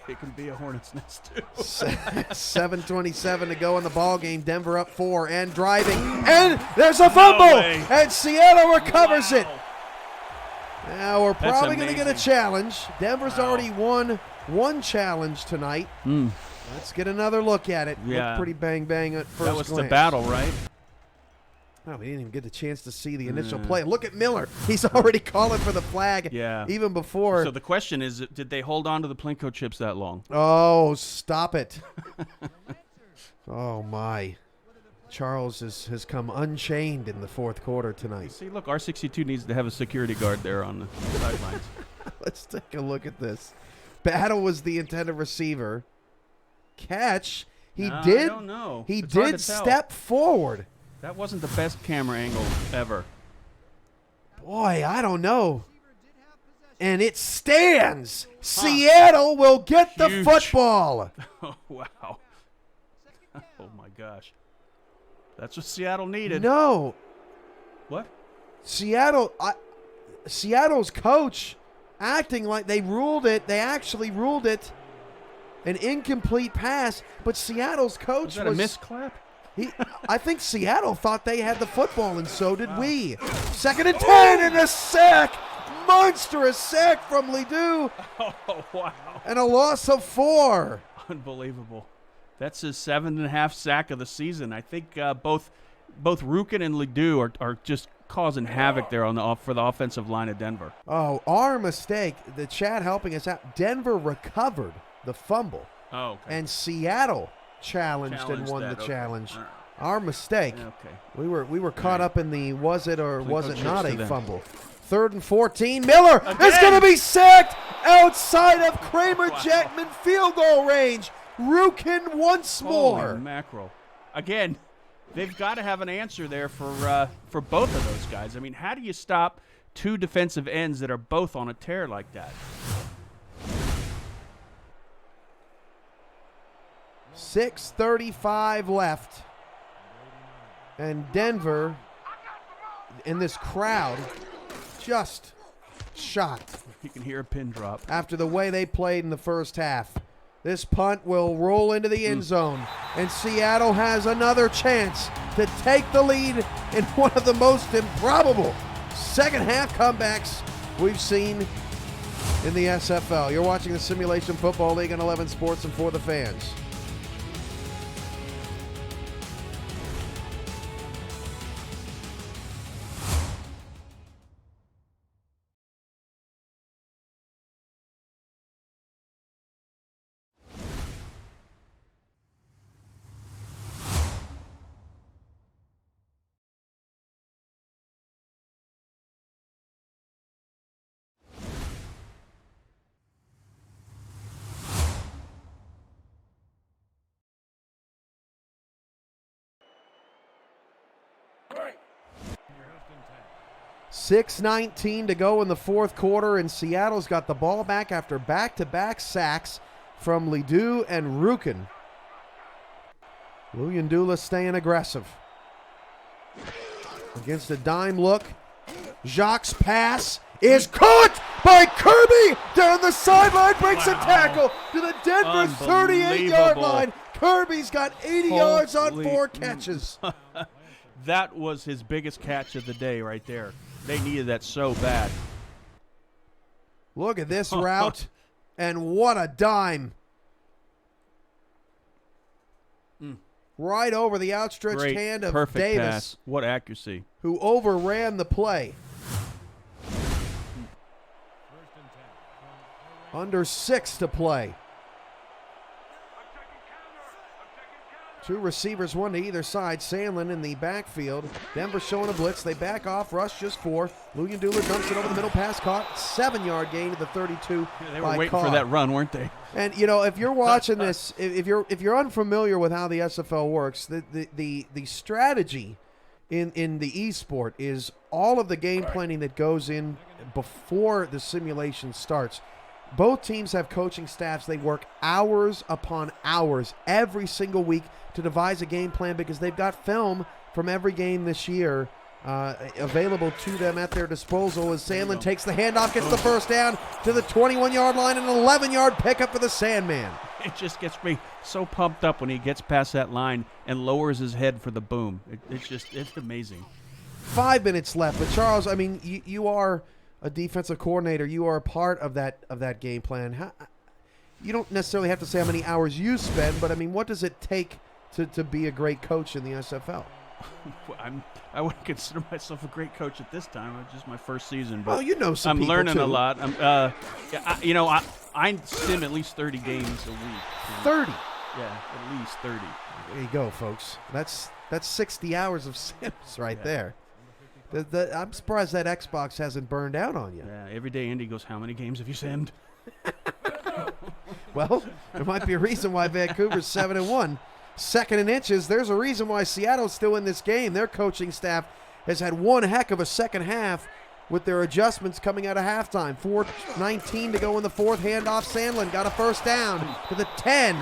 It can be a hornet's nest, too.
7:27 to go in the ball game. Denver up 4 and driving. And there's a fumble.
way.
And Seattle recovers it. Now we're
That's
probably going to get a
amazing.
challenge. Denver's already won one challenge tonight. Let's get another look at it.
Yeah.
Looked pretty bang at first
That was
glance.
the battle, right?
Oh, we didn't even get the chance to see the initial play. Look at Miller. He's already calling for the flag
Yeah.
even before.
So the question is, did they hold on to the Plinko chips that long?
Oh, stop it. Oh, my. Charles has come unchained in the fourth quarter tonight.
See, look, R62 needs to have a security guard there on the sidelines.
Let's take a look at this. Battle was the intended receiver. Catch. He
I
did.
don't know.
He
It's hard
did
to tell.
step forward.
That wasn't the best camera angle ever.
Boy, I don't know. And it stands. Seattle will get the
Huge.
football.
Oh, wow. Oh, my gosh. That's what Seattle needed.
No,
What?
Seattle's coach acting like they ruled it. They actually ruled it an incomplete pass, but Seattle's coach
Was that a misclap?
I think Seattle thought they had the football, and so did we. 2nd and 10 and a sack. Monstrous sack from Ledoux.
Oh, wow.
And a loss of 4.
Unbelievable. That's his 7.5 sack of the season. I think both Rukin and Ledoux are just causing havoc there for the offensive line of Denver.
Oh, our mistake. The chat helping us out. Denver recovered the fumble,
Oh, okay.
and Seattle challenged and
Challenged
won
that,
the
okay.
challenge.
All right.
Our mistake.
Okay.
We were caught up in the was it or was it
chips
not
to
a
them.
fumble. 3rd and 14. Miller is
Again.
going to be sacked outside of Kramer Jackman field goal range. Rukin once more.
Holy mackerel. Again, they've got to have an answer there for both of those guys. I mean, how do you stop two defensive ends that are both on a tear like that?
6:35 left. And Denver, in this crowd, just shocked
You can hear a pin drop.
after the way they played in the first half. This punt will roll into the end zone, and Seattle has another chance to take the lead in one of the most improbable second half comebacks we've seen in the SFL. You're watching the Simulation Football League on 11 Sports and For the Fans. .6:19 to go in the fourth quarter, and Seattle's got the ball back after back-to-back sacks from Ledoux and Rukin. Luyendula staying aggressive. Against a dime look. Jacques' pass is caught by Kirby down the sideline, breaks a tackle to the Denver 38-yard line. Kirby's got 80 yards on 4 catches.
That was his biggest catch of the day right there. They needed that so bad.
Look at this route, and what a dime. Right over the outstretched
Great,
hand of
perfect
Davis,
pass. What accuracy.
who overran the play. Under 6 to play. 2 receivers, 1 to either side. Sandlin in the backfield. Denver showing a blitz. They back off. Rush just 4. Luyendula dumps it over the middle. Pass caught. 7-yard gain to the 32.
Yeah, they were
by
waiting
Carr.
for that run, weren't they?
And you know, if you're watching this, if you're unfamiliar with how the SFL works, the strategy in the e-sport is all of the game planning that goes in before the simulation starts. Both teams have coaching staffs. They work hours upon hours every single week to devise a game plan because they've got film from every game this year available to them at their disposal as Sandlin takes the handoff, gets the first down to the 21-yard line, and an 11-yard pickup for the Sandman.
It just gets me so pumped up when he gets past that line and lowers his head for the boom. It's amazing.
5 minutes left, but Charles, I mean, you are a defensive coordinator. You are a part of that game plan. You don't necessarily have to say how many hours you spend, but I mean, what does it take to be a great coach in the SFL?
I wouldn't consider myself a great coach at this time. It's just my first season. But
well, you know some
I'm
people
learning
too.
a lot. I sim at least 30 games a week.
30.
Yeah, at least 30.
There you go, folks. That's That's 60 hours of Sims right there. I'm surprised that Xbox hasn't burned out on you.
Yeah, every day Andy goes, how many games have you simmed?
Well, there might be a reason why Vancouver's 7-1. Second in inches. There's a reason why Seattle's still in this game. Their coaching staff has had one heck of a second half with their adjustments coming out of halftime. 4:19 to go in the fourth. Handoff. Sandlin got a first down to the 10.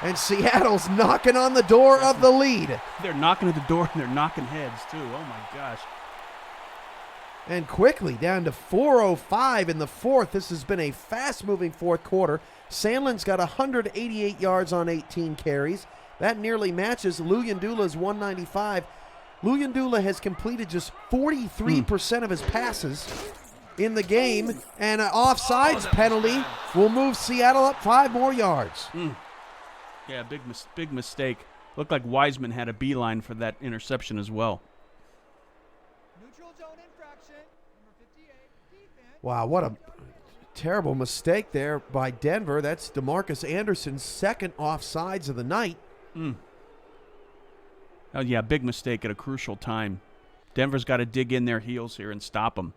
And Seattle's knocking on the door of the lead.
They're knocking at the door and they're knocking heads too. Oh my gosh.
And quickly down to 4:05 in the fourth. This has been a fast-moving fourth quarter. Sandlin's got 188 yards on 18 carries. That nearly matches Luyendula's 195. Luyendula has completed just 43% of his passes in the game, and an offsides penalty will move Seattle up 5 more yards.
Yeah, big mistake. Looked like Wiseman had a beeline for that interception as well.
Neutral zone infraction. Number 58, defense.
Wow, what a terrible mistake there by Denver. That's DeMarcus Anderson's second offsides of the night.
Oh, yeah, big mistake at a crucial time. Denver's got to dig in their heels here and stop them.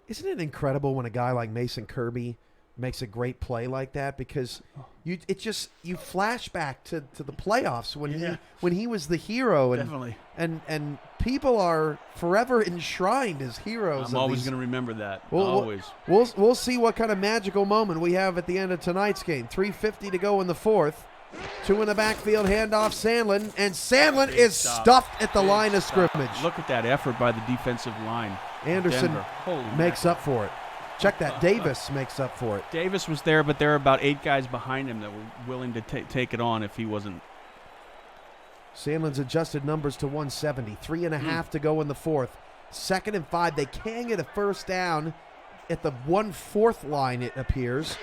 Isn't it incredible when a guy like Mason Kirby makes a great play like that? Because you flash back to the playoffs when he was the hero, and
Definitely.
and people are forever enshrined as heroes.
I'm always going to remember that. Always.
We'll see what kind of magical moment we have at the end of tonight's game. 3:50 to go in the fourth. 2 in the backfield, handoff Sandlin, and Sandlin is stuffed at the line of scrimmage.
Look at that effort by the defensive line.
Anderson makes up for it. Check that. Davis makes up for it.
Davis was there, but there are about 8 guys behind him that were willing to take it on if he wasn't.
Sandlin's adjusted numbers to 170. 3.5 to go in the fourth. 2nd and 5. They can get a first down at the 1/4 line, it appears.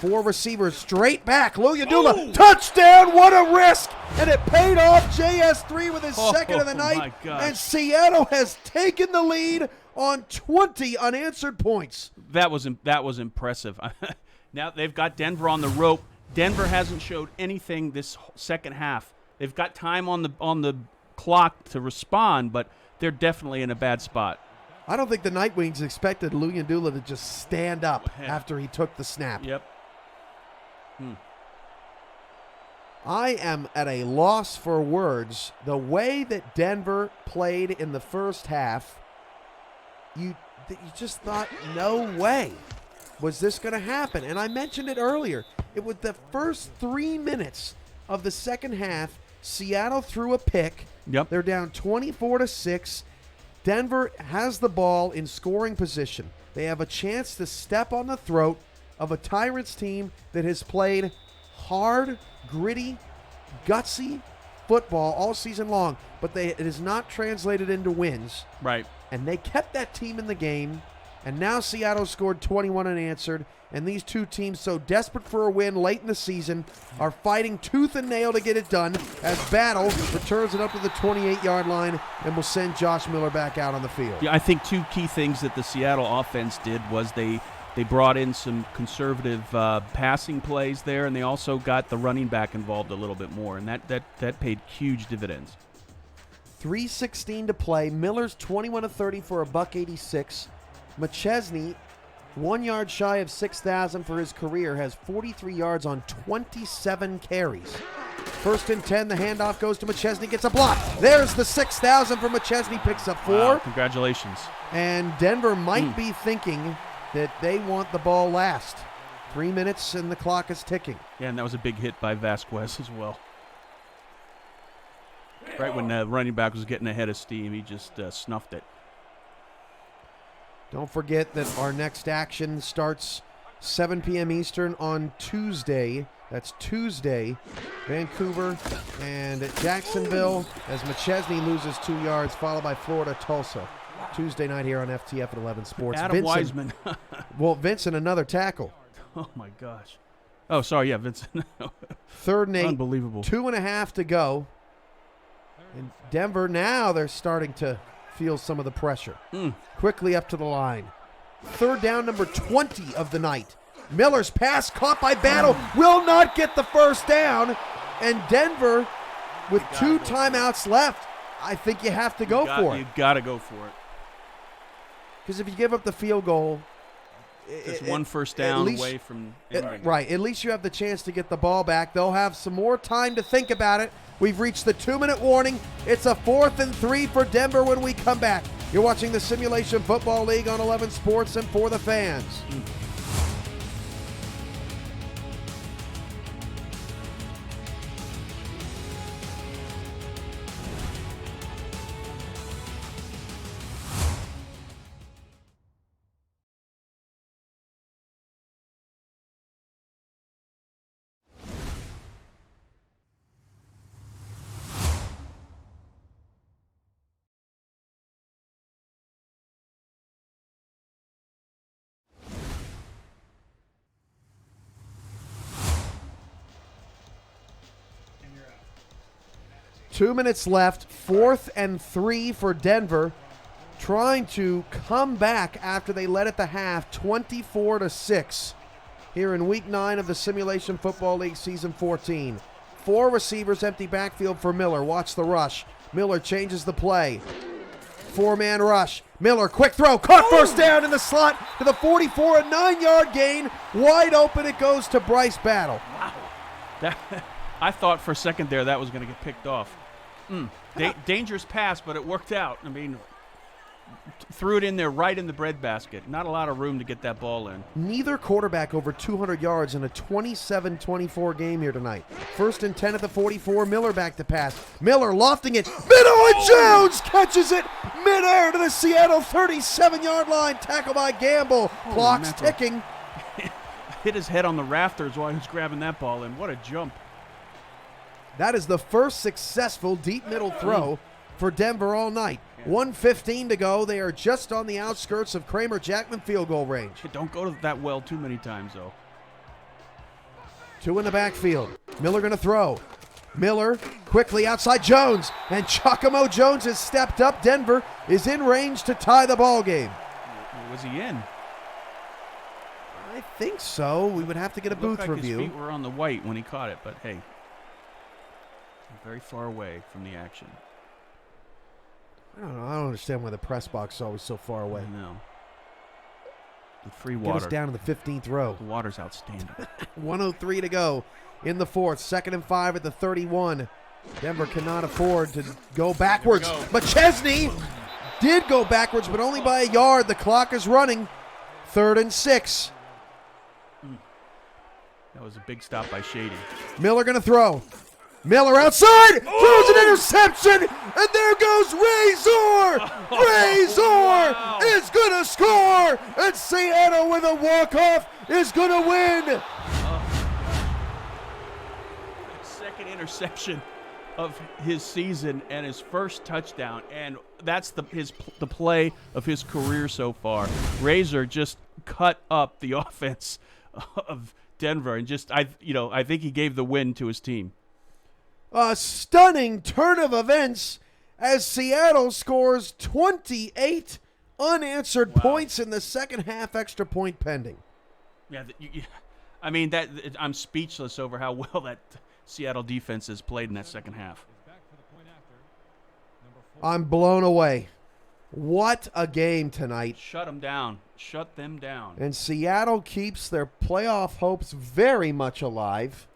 4 receivers straight back. Luyendula, touchdown. What a risk. And it paid off. JS3 with his second of the night. And Seattle has taken the lead on 20 unanswered points.
That was impressive. Now they've got Denver on the rope. Denver hasn't showed anything this second half. They've got time on the clock to respond, but they're definitely in a bad spot.
I don't think the Nightwings expected Luyendula to just stand up after he took the snap.
Yep.
I am at a loss for words. The way that Denver played in the first half, you just thought, no way was this going to happen. And I mentioned it earlier. It was the first 3 minutes of the second half. Seattle threw a pick.
Yep.
They're down 24-6. Denver has the ball in scoring position. They have a chance to step on the throat of a Tyrants team that has played hard, gritty, gutsy football all season long, but it is not translated into wins.
Right.
And they kept that team in the game, and now Seattle scored 21 unanswered, and these two teams, so desperate for a win late in the season, are fighting tooth and nail to get it done as Battle returns it up to the 28-yard line and will send Josh Miller back out on the field.
Yeah, I think 2 key things that the Seattle offense did was they brought in some conservative passing plays there, and they also got the running back involved a little bit more, and that paid huge dividends.
3:16 to play. Miller's 21 of 30 for $186. McChesney, 1 yard shy of 6,000 for his career, has 43 yards on 27 carries. 1st and 10, the handoff goes to McChesney, gets a block. There's the 6,000 for McChesney, picks up 4.
Wow, congratulations.
And Denver might be thinking that they want the ball last. 3 minutes and the clock is ticking.
Yeah, and that was a big hit by Vasquez as well. Right when the running back was getting ahead of steam, he just snuffed it.
Don't forget that our next action starts 7 p.m. Eastern on Tuesday. That's Tuesday. Vancouver and Jacksonville as McChesney loses 2 yards, followed by Florida Tulsa. Tuesday night here on FTF at 11 Sports.
Adam Wiseman.
Vincent, another tackle.
Oh, my gosh. Oh, sorry. Yeah, Vincent.
3rd and 8.
Unbelievable.
2.5 to go. And Denver, now they're starting to feel some of the pressure. Quickly up to the line. 3rd down, number 20 of the night. Miller's pass caught by Battle. Will not get the first down. And Denver with 2 timeouts left, I think you have to go for it.
You got to go for it.
Because if you give up the field goal,
Just one first down away from ending.
Right. At least you have the chance to get the ball back. They'll have some more time to think about it. We've reached the 2-minute warning. It's a 4th and 3 for Denver when we come back. You're watching the Simulation Football League on 11 Sports and for the fans. Two minutes left, 4th and 3 for Denver, trying to come back after they led at the half, 24-6, here in Week 9 of the Simulation Football League Season 14. 4 receivers, empty backfield for Miller. Watch the rush. Miller changes the play. 4-man rush. Miller, quick throw, caught first down in the slot to the 44, a 9-yard gain. Wide open, it goes to Bryce Battle.
Wow. I thought for a second there that was going to get picked off. Dangerous pass, but it worked out. I mean, threw it in there right in the breadbasket. Not a lot of room to get that ball in.
Neither quarterback over 200 yards in a 27-24 game here tonight. 1st and 10 at the 44. Miller back to pass. Miller lofting it. Middle, and Jones catches it midair to the Seattle 37-yard line. Tackle by Gamble. Clock's ticking.
Hit his head on the rafters while he was grabbing that ball in. What a jump.
That is the first successful deep middle throw for Denver all night. 1:15 to go. They are just on the outskirts of Kramer-Jackman field goal range.
Don't go that well too many times, though.
2 in the backfield. Miller going to throw. Miller quickly outside Jones. And Giacomo Jones has stepped up. Denver is in range to tie the ball game.
Was he in?
I think so. We would have to get a booth review.
His feet were on the white when he caught it, but hey. Very far away from the action.
I don't know. I don't understand why the press box is always so far away.
No. The free water.
Get us down to the 15th row.
The water's outstanding.
1:03 to go in the 4th. 2nd and 5 at the 31. Denver cannot afford to go backwards. McChesney did go backwards, but only by a yard. The clock is running. 3rd and 6.
That was a big stop by Shady.
Miller going to throw. Miller outside, throws an interception, and there goes Razor. Razor is going to score, and Seattle with a walk-off is going to win.
Second interception of his season and his first touchdown, and that's the play of his career so far. Razor just cut up the offense of Denver, and I think he gave the win to his team.
A stunning turn of events as Seattle scores 28 unanswered points in the second half, extra point pending.
Yeah, I'm speechless over how well that Seattle defense has played in that second half.
I'm blown away. What a game tonight.
Shut them down. Shut them down.
And Seattle keeps their playoff hopes very much alive.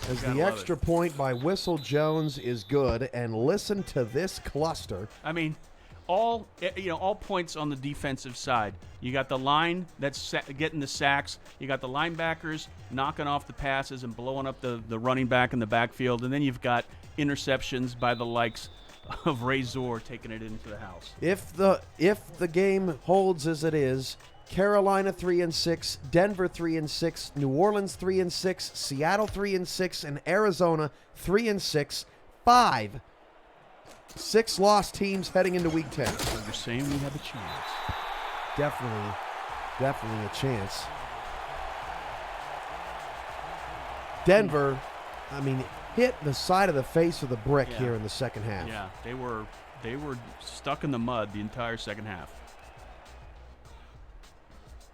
As the extra point by Whistle Jones is good, and listen to this cluster.
I mean, all points on the defensive side. You got the line that's getting the sacks. You got the linebackers knocking off the passes and blowing up the running back in the backfield, and then you've got interceptions by the likes of Razor taking it into the house.
If the game holds as it is, Carolina 3-6, Denver 3-6, New Orleans 3-6, Seattle 3-6, and Arizona 3-6. 5 6-loss teams heading into Week 10.
So you're saying we have a chance?
Definitely a chance. Denver, hit the side of the face with a brick here in the second half.
Yeah, they were stuck in the mud the entire second half.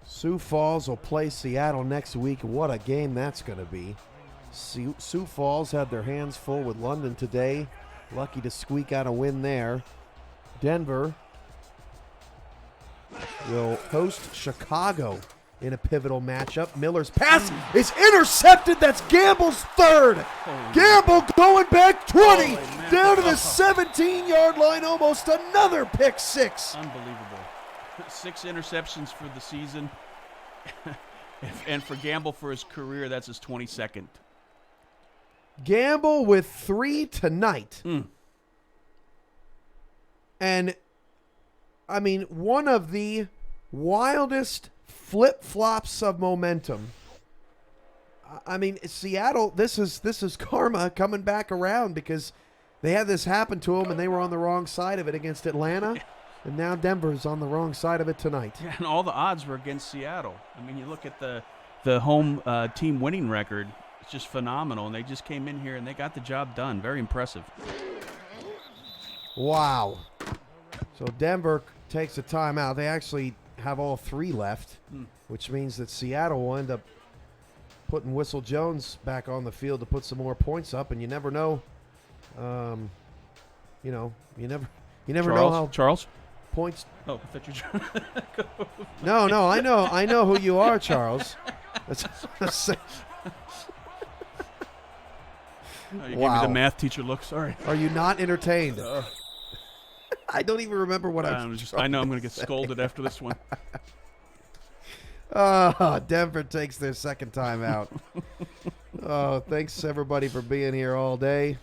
Sioux Falls will play Seattle next week. What a game that's going to be. Sioux Falls had their hands full with London today. Lucky to squeak out a win there. Denver will host Chicago in a pivotal matchup. Miller's pass is intercepted. That's Gamble's third. Gamble going back 20 down to the 17-yard line, almost another pick six.
Unbelievable. 6 interceptions for the season. And for Gamble for his career, that's his 22nd.
Gamble with 3 tonight. And, I mean, one of the wildest flip-flops of momentum. I mean, Seattle, this is karma coming back around because they had this happen to them and they were on the wrong side of it against Atlanta. And now Denver's on the wrong side of it tonight.
Yeah, and all the odds were against Seattle. I mean, you look at the home team winning record. It's just phenomenal. And they just came in here and they got the job done. Very impressive.
Wow. So Denver takes a timeout. They actually have all 3 left, which means that Seattle will end up putting Whistle Jones back on the field to put some more points up. And you never know. You never know how
Charles
points.
Oh, I thought you were trying
No, I know who you are, Charles.
Oh, you
Wow.
gave me the math teacher look. Sorry.
Are you not entertained? I don't even remember what
I know I'm going to get scolded after this one.
Denver takes their second time out. Thanks everybody for being here all day.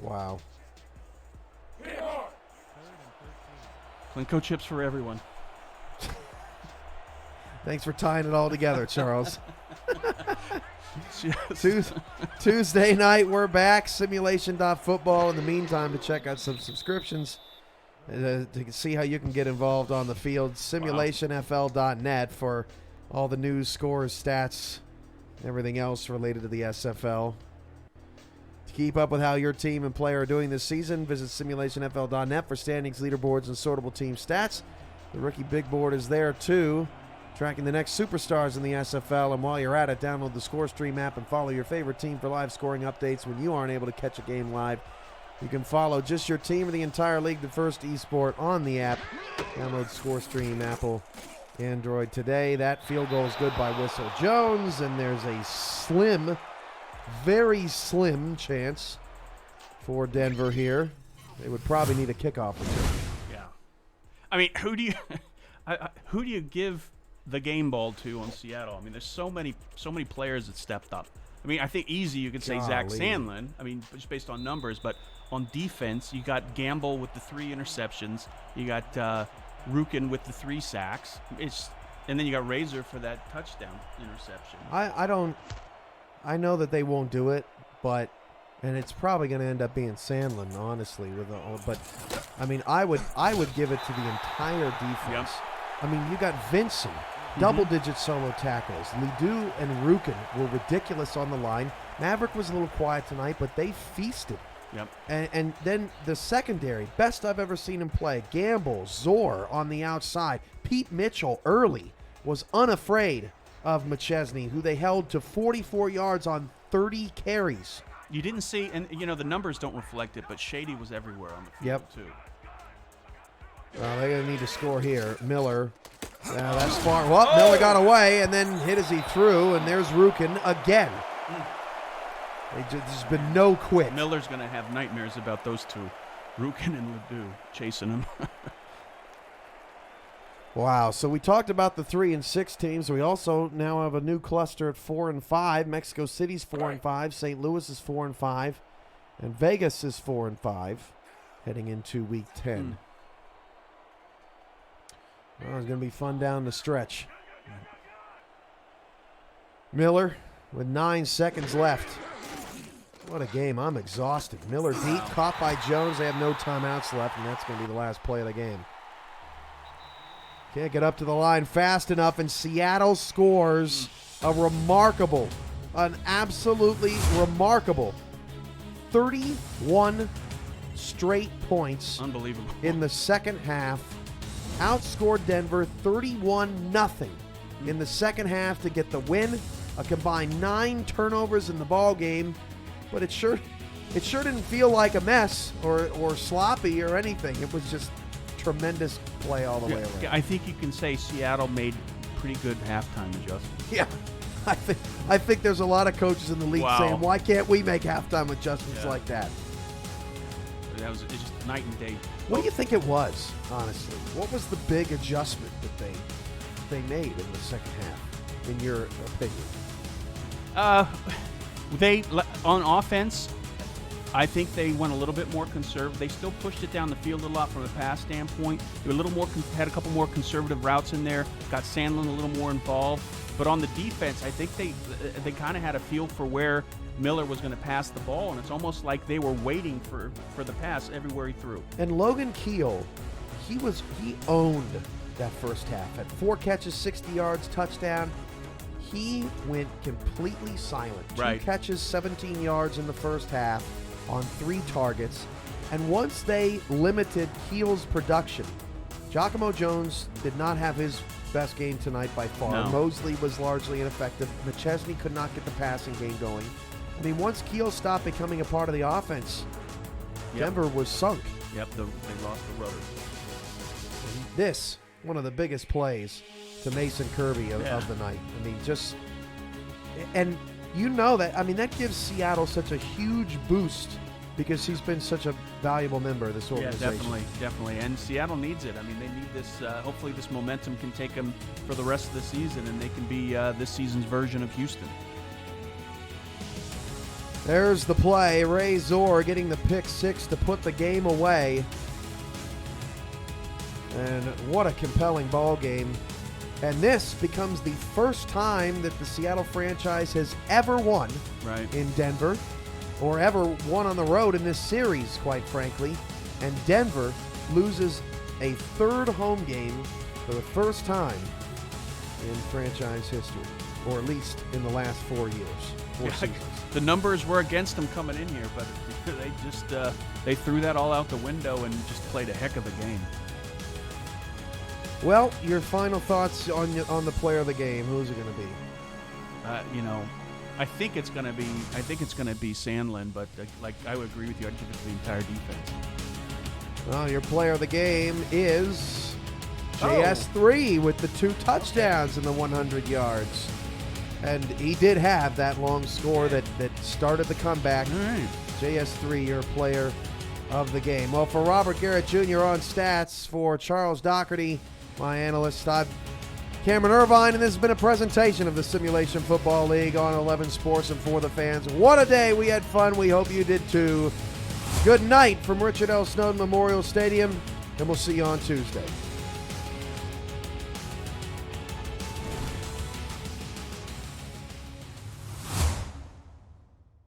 Wow.
Clinco chips for everyone.
Thanks for tying it all together, Charles. Tuesday night, we're back. Simulation.football. In the meantime, to check out some subscriptions to see how you can get involved on the field. SimulationFL.net for all the news, scores, stats, everything else related to the SFL. To keep up with how your team and player are doing this season, visit SimulationFL.net for standings, leaderboards, and sortable team stats. The rookie big board is there, too, tracking the next superstars in the SFL. And while you're at it, download the ScoreStream app and follow your favorite team for live scoring updates when you aren't able to catch a game live. You can follow just your team or the entire league, the first esport, on the app. Download ScoreStream, Apple, Android today. That field goal is good by Whistle Jones, and there's a slim, very slim chance for Denver here. They would probably need a kickoff or two.
Yeah. I mean, who do you give the game ball to on Seattle? I mean, there's so many players that stepped up. I mean, I think easy you could say Zach Sandlin. I mean, just based on numbers, but on defense, you got Gamble with the 3 interceptions. You got Rukin with the 3 sacks. And then you got Razor for that touchdown interception.
I know that they won't do it, and it's probably going to end up being Sandlin, honestly. But I mean, I would give it to the entire defense.
Yep.
I mean, you got Vincent, double-digit solo tackles. Ledoux and Rukin were ridiculous on the line. Maverick was a little quiet tonight, but they feasted.
Yep.
And then the secondary, best I've ever seen him play. Gamble, Zor on the outside. Pete Mitchell early was unafraid of McChesney, who they held to 44 yards on 30 carries.
You didn't see, and the numbers don't reflect it, but Shady was everywhere on the field too.
Well, they're going to need to score here. Miller, that's far. Well, Miller got away and then hit as he threw, and there's Rukin again. There's been no quit.
Miller's going to have nightmares about those two, Rukin and Ledoux, chasing him.
Wow, so we talked about the 3 and 6 teams. We also now have a new cluster at 4 and 5. Mexico City's 4 and 5. St. Louis is 4 and 5. And Vegas is 4 and 5 heading into week 10. Well, it's going to be fun down the stretch. Miller with 9 seconds left. What a game. I'm exhausted. Miller deep, caught by Jones. They have no timeouts left, and that's going to be the last play of the game. Can't get up to the line fast enough, and Seattle scores an absolutely remarkable 31 straight points.
Unbelievable.
In the second half. Outscored Denver 31-0 in the second half to get the win a combined 9 turnovers in the ball game, but it sure didn't feel like a mess or sloppy or anything. It was just tremendous play all the way around.
I think you can say Seattle made pretty good halftime adjustments.
Yeah. I think there's a lot of coaches in the league saying, why can't we make halftime adjustments like that?
It's just night and day.
What do you think it was, honestly? What was the big adjustment that they made in the second half, in your opinion?
They on offense, I think they went a little bit more conservative. They still pushed it down the field a lot from a pass standpoint. They were a little more had a couple more conservative routes in there. Got Sandlin a little more involved. But on the defense, I think they kind of had a feel for where Miller was going to pass the ball, and it's almost like they were waiting for the pass everywhere he threw.
And Logan Keel, he owned that first half. At 4 catches, 60 yards, touchdown. He went completely silent. 2 catches, 17 yards in the first half on 3 targets. And once they limited Keel's production, Giacomo Jones did not have his best game tonight by far.
No.
Mosley was largely ineffective. McChesney could not get the passing game going. I mean, once Keel stopped becoming a part of the offense, Denver was sunk.
Yep, they lost the rudder.
This, one of the biggest plays to Mason Kirby of the night. I mean, and you know that, I mean, that gives Seattle such a huge boost because he's been such a valuable member of this organization.
Yeah, definitely. And Seattle needs it. I mean, they need this. Hopefully this momentum can take them for the rest of the season, and they can be this season's version of Houston.
There's the play. Ray Zor getting the pick 6 to put the game away. And what a compelling ball game. And this becomes the first time that the Seattle franchise has ever won in Denver, or ever won on the road in this series, quite frankly. And Denver loses a 3rd home game for the first time in franchise history, or at least in the last 4 years. 4 seasons.
The numbers were against them coming in here, but they just they threw that all out the window and just played a heck of a game.
Well, your final thoughts on the player of the game? Who's it going to be?
I think it's going to be Sandlin, but I would agree with you. I'd give it to the entire defense.
Well, your player of the game is JS3 with the 2 touchdowns and the 100 yards. And he did have that long score that started the comeback.
All right.
JS3, your player of the game. Well, for Robert Garrett Jr. on stats, for Charles Doherty, my analyst, I'm Cameron Irvine, and this has been a presentation of the Simulation Football League on 11 Sports and for the fans. What a day. We had fun. We hope you did too. Good night from Richard L. Snowden Memorial Stadium, and we'll see you on Tuesday.